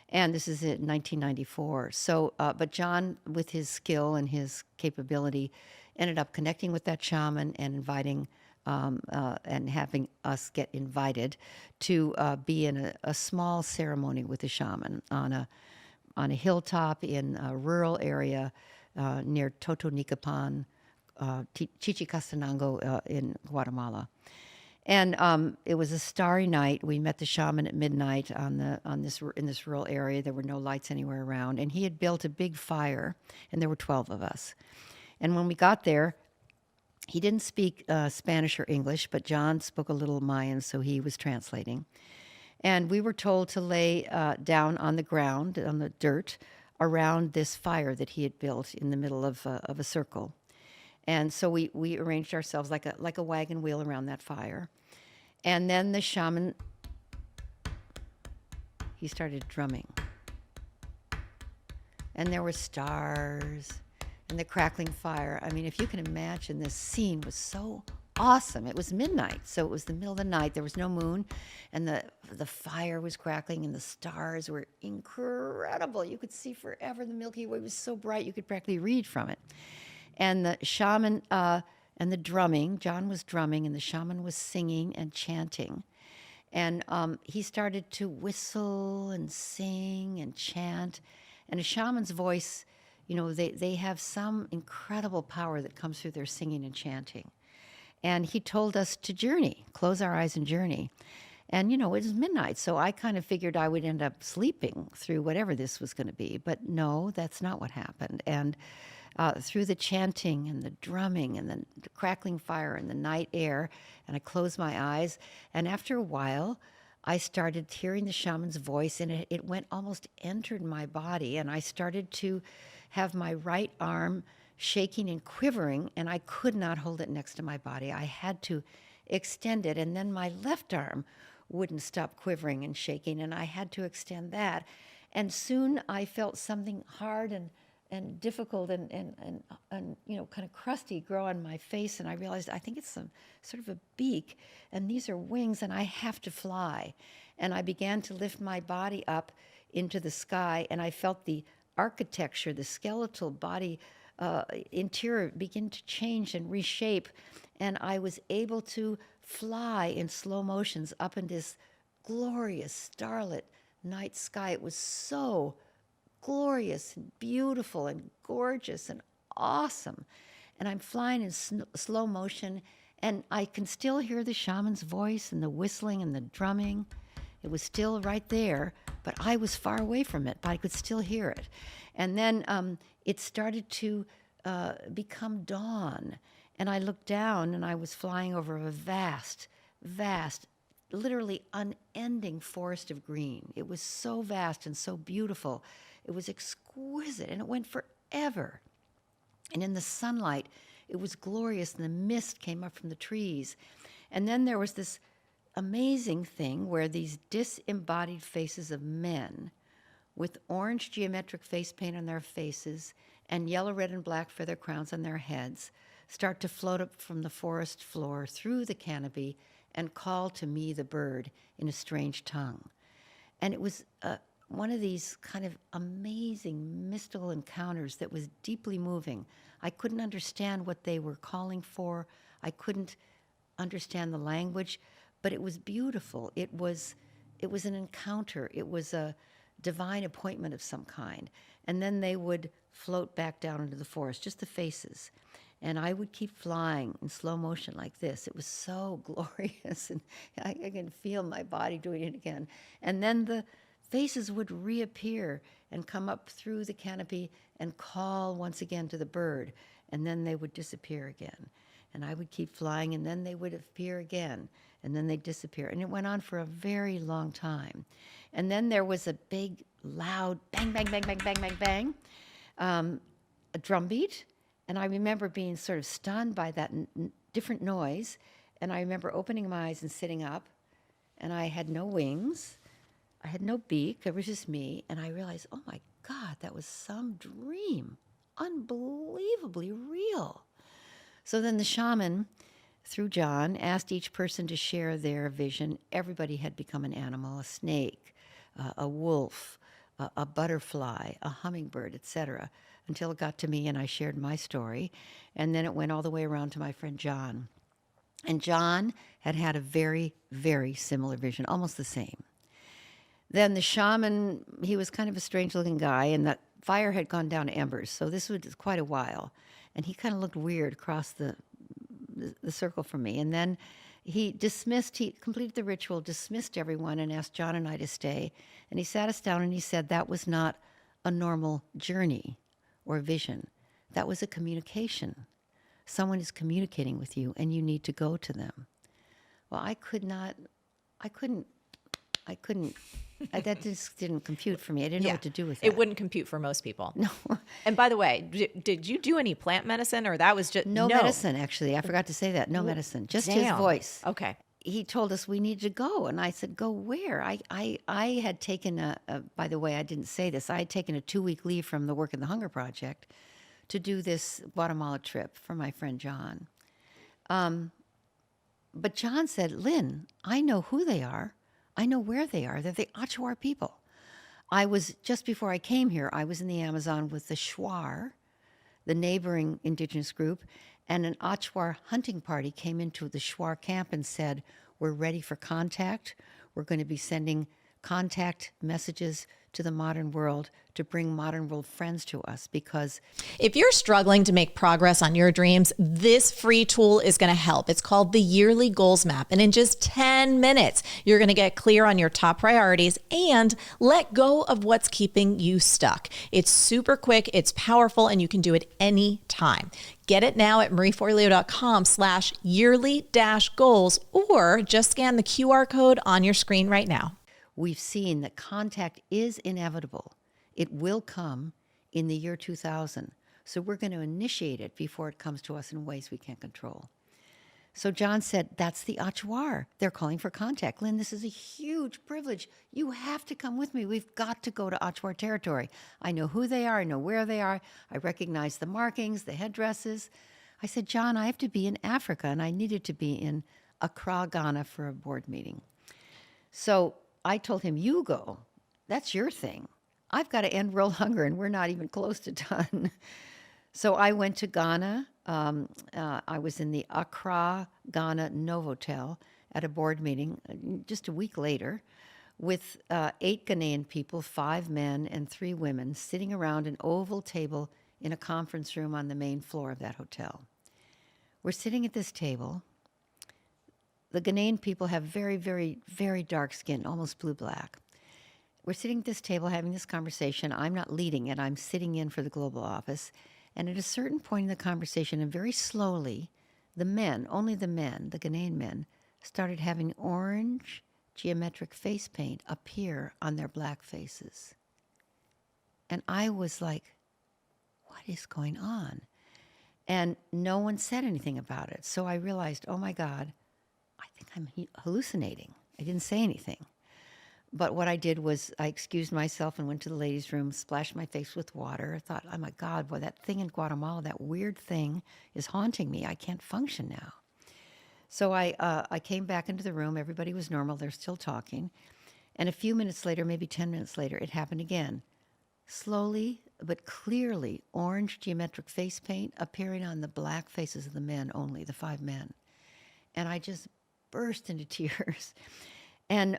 And this is in 1994. So, but John, with his skill and his capability, ended up connecting with that shaman and inviting and having us get invited to be in a small ceremony with the shaman on a hilltop in a rural area near Totonicapan, Chichicastenango in Guatemala. And it was a starry night. We met the shaman at midnight in this rural area. There were no lights anywhere around, and he had built a big fire, and there were 12 of us. And when we got there, he didn't speak Spanish or English, but John spoke a little Mayan, so he was translating. And we were told to lay down on the ground, on the dirt, around this fire that he had built in the middle of a circle. And so we arranged ourselves like a wagon wheel around that fire. And then the shaman, he started drumming. And there were stars and the crackling fire. I mean, if you can imagine, this scene was so awesome. It was midnight, so it was the middle of the night. There was no moon, and the fire was crackling, and the stars were incredible. You could see forever. The Milky Way was so bright you could practically read from it. And the shaman and the drumming, John was drumming, and the shaman was singing and chanting. And he started to whistle and sing and chant. And a shaman's voice, you know, they have some incredible power that comes through their singing and chanting. And he told us to journey, close our eyes and journey. And, you know, it was midnight, so I kind of figured I would end up sleeping through whatever this was going to be. But no, that's not what happened. And through the chanting and the drumming and the crackling fire and the night air, and I closed my eyes. And after a while, I started hearing the shaman's voice, and it went almost entered my body. And I started to have my right arm shaking and quivering, and I could not hold it next to my body. I had to extend it, and then my left arm wouldn't stop quivering and shaking, and I had to extend that. And soon I felt something hard and difficult and you know, kind of crusty grow on my face, and I realized I think it's some sort of a beak, and these are wings, and I have to fly. And I began to lift my body up into the sky, and I felt the architecture, the skeletal body interior begin to change and reshape, and I was able to fly in slow motions up in this glorious starlit night sky. It was so glorious and beautiful and gorgeous and awesome. And I'm flying in slow motion, and I can still hear the shaman's voice and the whistling and the drumming. It was still right there, but I was far away from it, but I could still hear it. And then it started to become dawn, and I looked down, and I was flying over a vast, vast, literally unending forest of green. It was so vast and so beautiful. It was exquisite, and it went forever. And in the sunlight, it was glorious, and the mist came up from the trees. And then there was this amazing thing where these disembodied faces of men with orange geometric face paint on their faces and yellow, red, and black feather crowns on their heads start to float up from the forest floor through the canopy and call to me, the bird, in a strange tongue. And it was one of these kind of amazing mystical encounters that was deeply moving. I couldn't understand what they were calling for. I couldn't understand the language, but it was beautiful. It was an encounter. It was a divine appointment of some kind. And then they would float back down into the forest, just the faces. And I would keep flying in slow motion like this. It was so glorious, and I can feel my body doing it again. And then the faces would reappear and come up through the canopy and call once again to the bird, and then they would disappear again. And I would keep flying, and then they would appear again, and then they'd disappear. And it went on for a very long time. And then there was a big, loud bang, bang, bang, bang, bang, bang, bang, a drum beat. And I remember being sort of stunned by that different noise. And I remember opening my eyes and sitting up, and I had no wings. I had no beak. It was just me. And I realized, oh my God, that was some dream. Unbelievably real. So then the shaman, through John, asked each person to share their vision. Everybody had become an animal, a snake, a wolf, a butterfly, a hummingbird, etc., until it got to me and I shared my story. And then it went all the way around to my friend John. And John had a very, very similar vision, almost the same. Then the shaman, he was kind of a strange-looking guy, and the fire had gone down to embers, so this was quite a while. And he kind of looked weird across the circle from me. And then he completed the ritual, dismissed everyone, and asked John and I to stay. And he sat us down and he said that was not a normal journey or vision. That was a communication. Someone is communicating with you, and you need to go to them. Well, I couldn't, that just didn't compute for me. I didn't know what to do with it. It wouldn't compute for most people. No. And by the way, did you do any plant medicine, or that was just No medicine, actually. I forgot to say that. No medicine. Just his voice. Okay. He told us we need to go. And I said, go where? I had taken by the way, I didn't say this, I had taken a 2-week leave from the Work in the Hunger Project to do this Guatemala trip for my friend John. But John said, Lynn, I know who they are. I know where they are. They're the Achuar people. I was, just before I came here, I was in the Amazon with the Shuar, the neighboring indigenous group, and an Achuar hunting party came into the Shuar camp and said, we're ready for contact. We're going to be sending contact messages to the modern world to bring modern world friends to us, because If you're struggling to make progress on your dreams, this free tool is going to help. It's called the Yearly Goals Map. And in just 10 minutes, you're going to get clear on your top priorities and let go of what's keeping you stuck. It's super quick, it's powerful, and you can do it anytime. Get it now at marieforleo.com/yearly-goals, or just scan the QR code on your screen right now. we've seen that contact is inevitable. It will come in the year 2000. So we're going to initiate it before it comes to us in ways we can't control. So John said, that's the Achuar. They're calling for contact. Lynn, this is a huge privilege. You have to come with me. We've got to go to Achuar territory. I know who they are. I know where they are. I recognize the markings, the headdresses. I said, John, I have to be in Africa, and I needed to be in Accra, Ghana for a board meeting. So I told him, you go. That's your thing. I've got to end world hunger, and we're not even close to done. So I went to Ghana. I was in the Accra, Ghana Novotel at a board meeting just a week later with 8 Ghanaian people, 5 men and 3 women, sitting around an oval table in a conference room on the main floor of that hotel. We're sitting at this table. The Ghanaian people have very, very, very dark skin, almost blue-black. We're sitting at this table having this conversation. I'm not leading it. I'm sitting in for the global office. And at a certain point in the conversation, and very slowly, the men, only the men, the Ghanaian men, started having orange geometric face paint appear on their black faces. And I was like, what is going on? And no one said anything about it. So I realized, oh my God, I think I'm hallucinating. I didn't say anything. But what I did was I excused myself and went to the ladies' room, splashed my face with water. I thought, oh my God, boy, that thing in Guatemala, that weird thing is haunting me. I can't function now. So I came back into the room. Everybody was normal. They're still talking. And a few minutes later, maybe 10 minutes later, it happened again. Slowly but clearly, orange geometric face paint appearing on the black faces of the men only, the 5 men. And I just burst into tears. And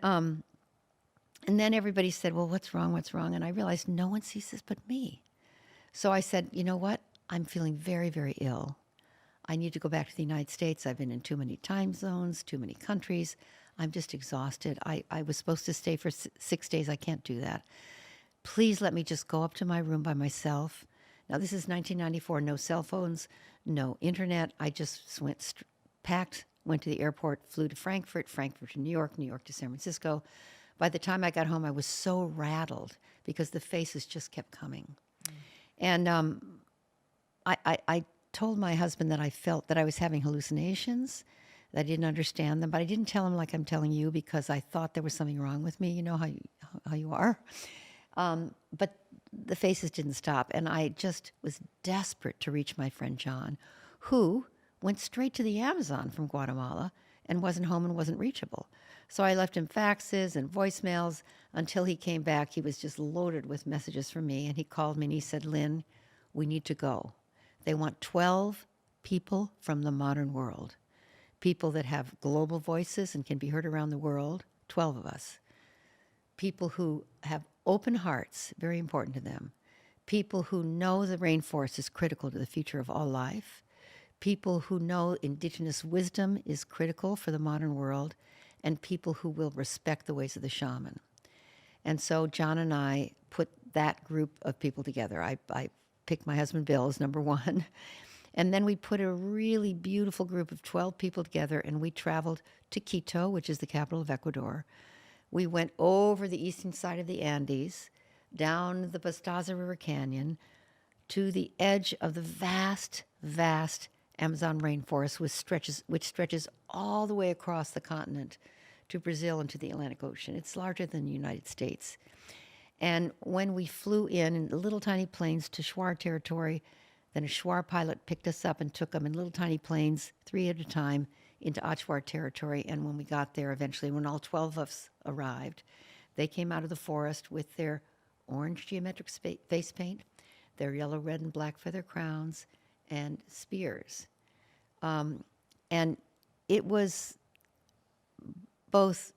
then everybody said, well, what's wrong? What's wrong? And I realized no one sees this but me. So I said, you know what? I'm feeling very, very ill. I need to go back to the United States. I've been in too many time zones, too many countries. I'm just exhausted. I was supposed to stay for 6 days. I can't do that. Please let me just go up to my room by myself. Now, this is 1994. No cell phones, no internet. I just packed, went to the airport, flew to Frankfurt, Frankfurt to New York, New York to San Francisco. By the time I got home, I was so rattled because the faces just kept coming. And I told my husband that I felt that I was having hallucinations, that I didn't understand them, but I didn't tell him like I'm telling you because I thought there was something wrong with me. You know how you are. But the faces didn't stop, and I just was desperate to reach my friend John, who went straight to the Amazon from Guatemala and wasn't home and wasn't reachable. So I left him faxes and voicemails until he came back. He was just loaded with messages from me, and he called me and he said, Lynn, we need to go. They want 12 people from the modern world, people that have global voices and can be heard around the world, 12 of us. People who have open hearts, very important to them. People who know the rainforest is critical to the future of all life. People who know indigenous wisdom is critical for the modern world, and people who will respect the ways of the shaman. And so John and I put that group of people together. I picked my husband Bill as number 1. And then we put a really beautiful group of 12 people together, and we traveled to Quito, which is the capital of Ecuador. We went over the eastern side of the Andes, down the Pastaza River Canyon, to the edge of the vast, vast Amazon rainforest, which stretches all the way across the continent to Brazil and to the Atlantic Ocean. It's larger than the United States. And when we flew in little tiny planes to Shuar territory, then a Shuar pilot picked us up and took them in little tiny planes, 3 at a time, into Achuar territory. And when we got there, eventually, when all 12 of us arrived, they came out of the forest with their orange geometric face paint, their yellow, red, and black feather crowns, and spears. And it was both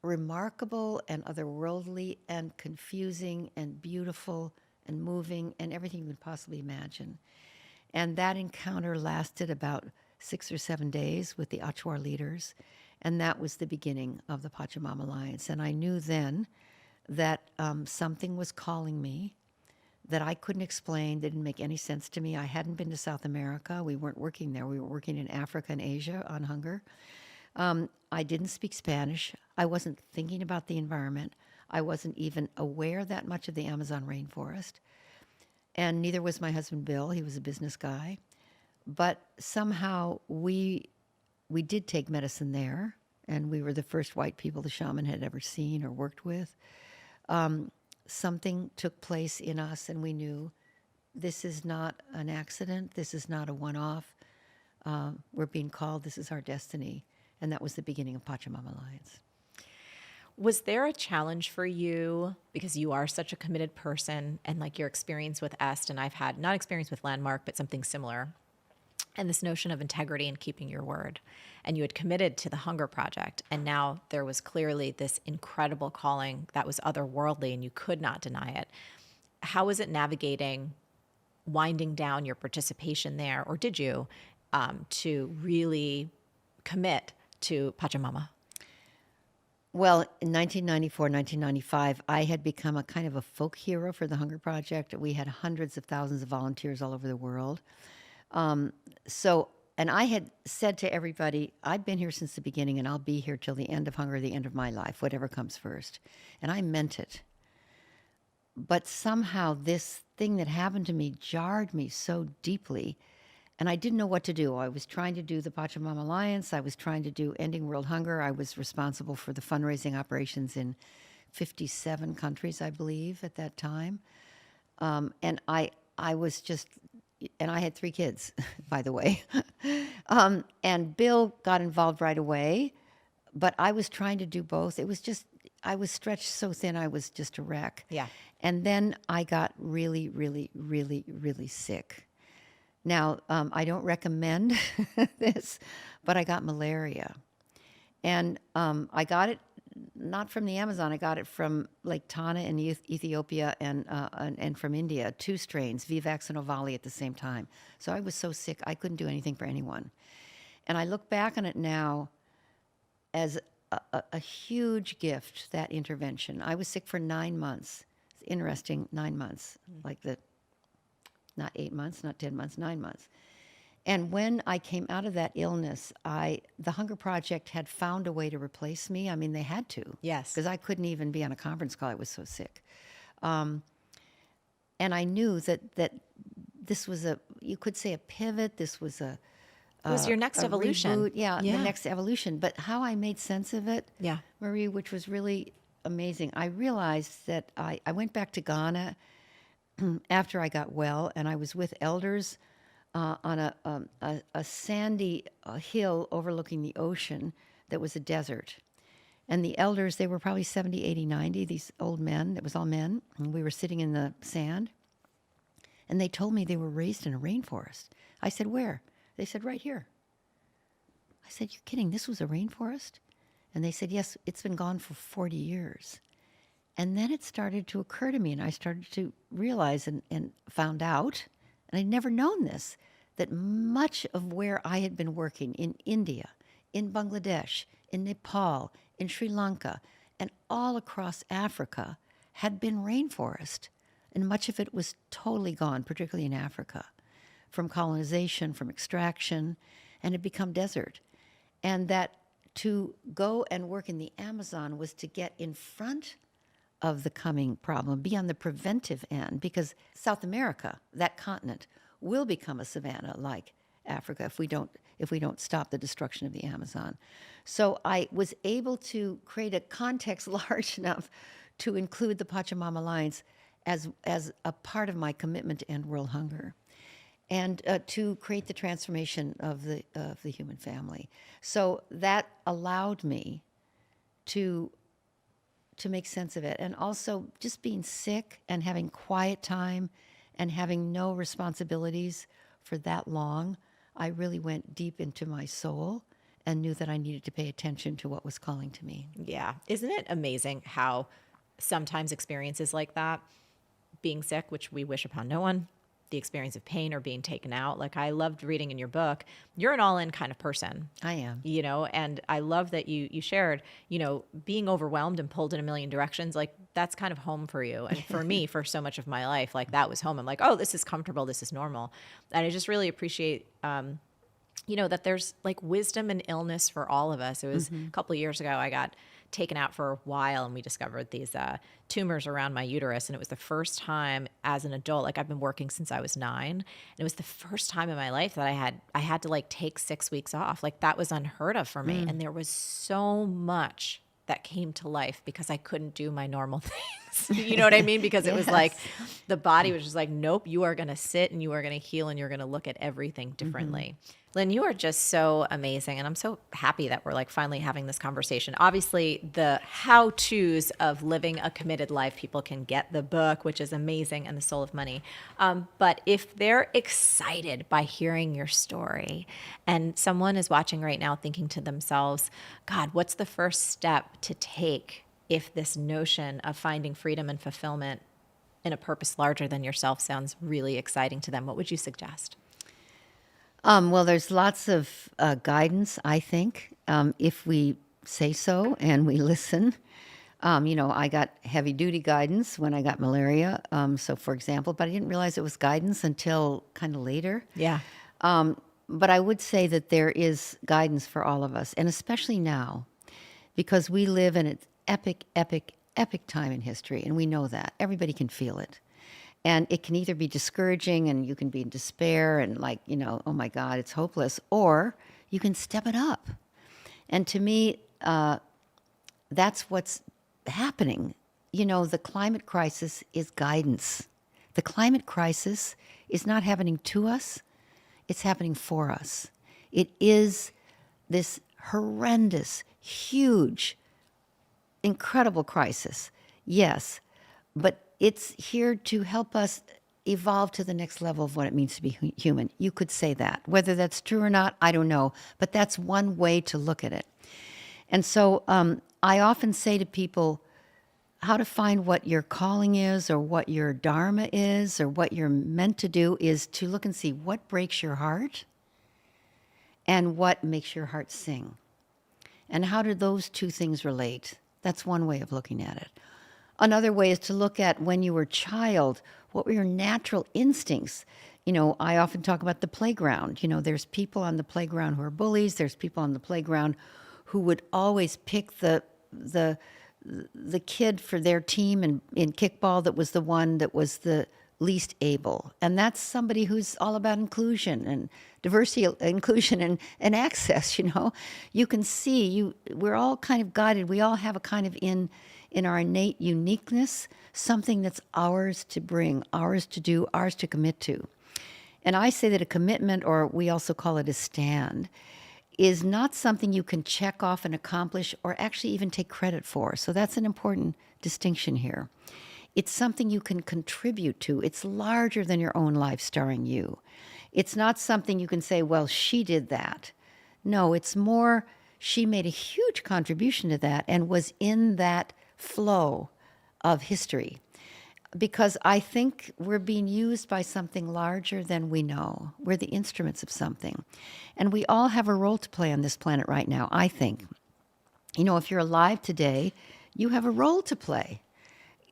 remarkable and otherworldly and confusing and beautiful and moving and everything you could possibly imagine. And that encounter lasted about 6 or 7 days with the Achuar leaders, and that was the beginning of the Pachamama Alliance. And I knew then that something was calling me that I couldn't explain, that didn't make any sense to me. I hadn't been to South America. We weren't working there. We were working in Africa and Asia on hunger. I didn't speak Spanish. I wasn't thinking about the environment. I wasn't even aware that much of the Amazon rainforest. And neither was my husband, Bill. He was a business guy. But somehow we did take medicine there, and we were the first white people the shaman had ever seen or worked with. Something took place in us, and we knew this is not an accident. This is not a one-off. We're being called. This is our destiny. And that was the beginning of Pachamama Alliance. Was there a challenge for you, because you are such a committed person, and like your experience with Est, and I've had not experience with Landmark, but something similar, and this notion of integrity and keeping your word, and you had committed to the Hunger Project, and now there was clearly this incredible calling that was otherworldly and you could not deny it. How was it navigating winding down your participation there, or did you, to really commit to Pachamama? Well, in 1994, 1995, I had become a kind of a folk hero for the Hunger Project. We had hundreds of thousands of volunteers all over the world. And I had said to everybody, I've been here since the beginning, and I'll be here till the end of hunger, the end of my life, whatever comes first. And I meant it. But somehow this thing that happened to me jarred me so deeply, and I didn't know what to do. I was trying to do the Pachamama Alliance. I was trying to do Ending World Hunger. I was responsible for the fundraising operations in 57 countries, I believe, at that time. And I was just, and I had 3 kids, by the way. And Bill got involved right away, but I was trying to do both. It was just, I was stretched so thin, I was just a wreck. Yeah. And then I got really, really, really, really sick. Now, I don't recommend this, but I got malaria. And I got it not from the Amazon. I got it from Lake Tana in Ethiopia and from India, 2 strains, Vivax and Ovali at the same time. So I was so sick, I couldn't do anything for anyone. And I look back on it now as a huge gift, that intervention. I was sick for 9 months. It's interesting, 9 months, not 8 months, not 10 months, 9 months. And when I came out of that illness, the Hunger Project had found a way to replace me. I mean, they had to. Yes. Because I couldn't even be on a conference call. I was so sick. And I knew that this was you could say a pivot. This was it was your next evolution. Reboot. Yeah, the next evolution. But how I made sense of it, Yeah. Marie, which was really amazing, I realized that I went back to Ghana after I got well, and I was with elders on a sandy hill overlooking the ocean that was a desert. And the elders, they were probably 70, 80, 90, these old men. It was all men. And we were sitting in the sand. And they told me they were raised in a rainforest. I said, where? They said, right here. I said, you're kidding, this was a rainforest? And they said, yes, it's been gone for 40 years. And then it started to occur to me, and I started to realize and found out, and I'd never known this, that much of where I had been working in India, in Bangladesh, in Nepal, in Sri Lanka, and all across Africa had been rainforest. And much of it was totally gone, particularly in Africa, from colonization, from extraction, and had become desert. And that to go and work in the Amazon was to get in front of the coming problem, be on the preventive end, because South America, that continent, will become a savanna like Africa if we don't stop the destruction of the Amazon. So I was able to create a context large enough to include the Pachamama Alliance as a part of my commitment to end world hunger. and to create the transformation of the human family. So that allowed me to make sense of it, and also just being sick and having quiet time and having no responsibilities for that long. I really went deep into my soul and knew that I needed to pay attention to what was calling to me. Yeah. Isn't it amazing how sometimes experiences like that, being sick, which we wish upon no one, the experience of pain or being taken out. Like I loved reading in your book, you're an all in kind of person. I am. And I love that you shared, being overwhelmed and pulled in a million directions. Like that's kind of home for you. And for me, for so much of my life, like that was home. I'm like, oh, this is comfortable. This is normal. And I just really appreciate, that there's like wisdom and illness for all of us. It was a couple of years ago, I got taken out for a while and we discovered these tumors around my uterus. And it was the first time as an adult, like I've been working since I was 9. And it was the first time in my life that I had to like take 6 weeks off. Like that was unheard of for me. And there was so much that came to life because I couldn't do my normal things. You know what I mean? Because it was like the body was just like, nope, you are going to sit and you are going to heal and you're going to look at everything differently. Lynn, you are just so amazing. And I'm so happy that we're like finally having this conversation. Obviously, the how-tos of living a committed life, people can get the book, which is amazing, and The Soul of Money. But if they're excited by hearing your story and someone is watching right now thinking to themselves, God, what's the first step to take if this notion of finding freedom and fulfillment in a purpose larger than yourself sounds really exciting to them? What would you suggest? Well, there's lots of guidance, I think, if we say so and we listen. I got heavy duty guidance when I got malaria. So, for example, but I didn't realize it was guidance until kind of later. Yeah. But I would say that there is guidance for all of us, and especially now, because we live in an epic, epic, epic time in history, and we know that. Everybody can feel it. And it can either be discouraging and you can be in despair and like, oh my God, it's hopeless, or you can step it up. And to me, that's what's happening. The climate crisis is guidance. The climate crisis is not happening to us, it's happening for us. It is this horrendous, huge, incredible crisis, yes, but it's here to help us evolve to the next level of what it means to be human. You could say that. Whether that's true or not, I don't know. But that's one way to look at it. And so I often say to people how to find what your calling is or what your dharma is or what you're meant to do is to look and see what breaks your heart and what makes your heart sing. And how do those two things relate? That's one way of looking at it. Another way is to look at when you were a child, what were your natural instincts? I often talk about the playground. There's people on the playground who are bullies. There's people on the playground who would always pick the kid for their team in kickball that was the one that was the least able. And that's somebody who's all about inclusion and diversity, inclusion and access, You can see, we're all kind of guided. We all have a kind of in our innate uniqueness, something that's ours to bring, ours to do, ours to commit to. And I say that a commitment, or we also call it a stand, is not something you can check off and accomplish or actually even take credit for. So that's an important distinction here. It's something you can contribute to. It's larger than your own life starring you. It's not something you can say, well, she did that. No, it's more, she made a huge contribution to that and was in that flow of history. Because I think we're being used by something larger than we know. We're the instruments of something. And we all have a role to play on this planet right now, I think. If you're alive today, you have a role to play.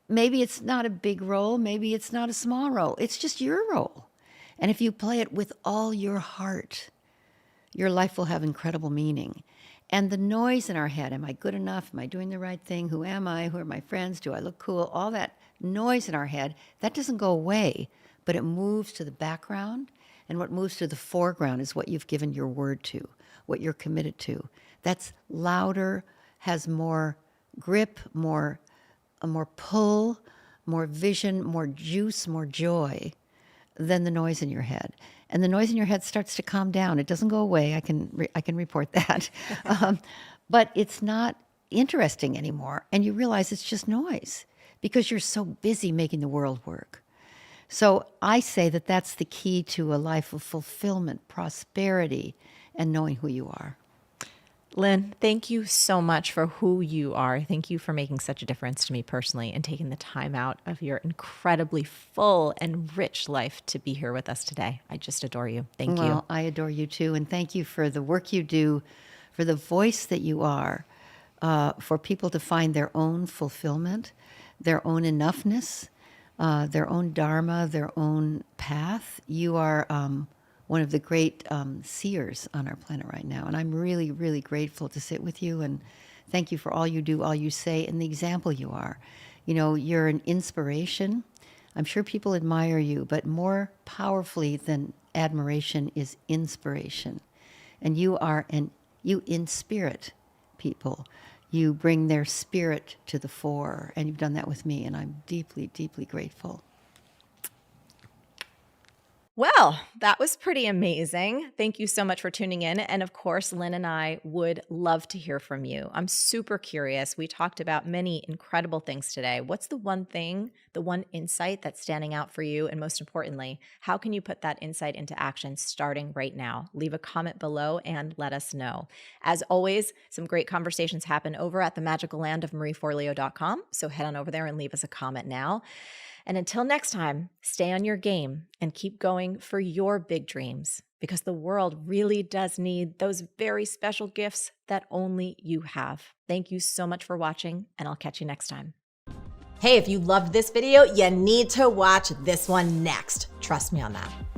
Maybe it's not a big role, maybe it's not a small role. It's just your role. And if you play it with all your heart, your life will have incredible meaning. And the noise in our head, am I good enough? Am I doing the right thing? Who am I? Who are my friends? Do I look cool? All that noise in our head, that doesn't go away, but it moves to the background. And what moves to the foreground is what you've given your word to, what you're committed to. That's louder, has more grip, more pull, more vision, more juice, more joy than the noise in your head. And the noise in your head starts to calm down. It doesn't go away. I can report that. But it's not interesting anymore. And you realize it's just noise because you're so busy making the world work. So I say that that's the key to a life of fulfillment, prosperity, and knowing who you are. Lynn, thank you so much for who you are. Thank you for making such a difference to me personally and taking the time out of your incredibly full and rich life to be here with us today. I just adore you. Thank you. Well, I adore you too. And thank you for the work you do, for the voice that you are, for people to find their own fulfillment, their own enoughness, their own dharma, their own path. You are one of the great seers on our planet right now. And I'm really, really grateful to sit with you. And thank you for all you do, all you say, and the example you are. You know, you're an inspiration. I'm sure people admire you, but more powerfully than admiration is inspiration. And you inspirit people. You bring their spirit to the fore. And you've done that with me. And I'm deeply, deeply grateful. Well, that was pretty amazing. Thank you so much for tuning in. And of course, Lynn and I would love to hear from you. I'm super curious. We talked about many incredible things today. What's the one thing, the one insight that's standing out for you? And most importantly, how can you put that insight into action starting right now? Leave a comment below and let us know. As always, some great conversations happen over at the magical land of marieforleo.com. So head on over there and leave us a comment now. And until next time, stay on your game and keep going for your big dreams because the world really does need those very special gifts that only you have. Thank you so much for watching, and I'll catch you next time. Hey, if you loved this video, you need to watch this one next. Trust me on that.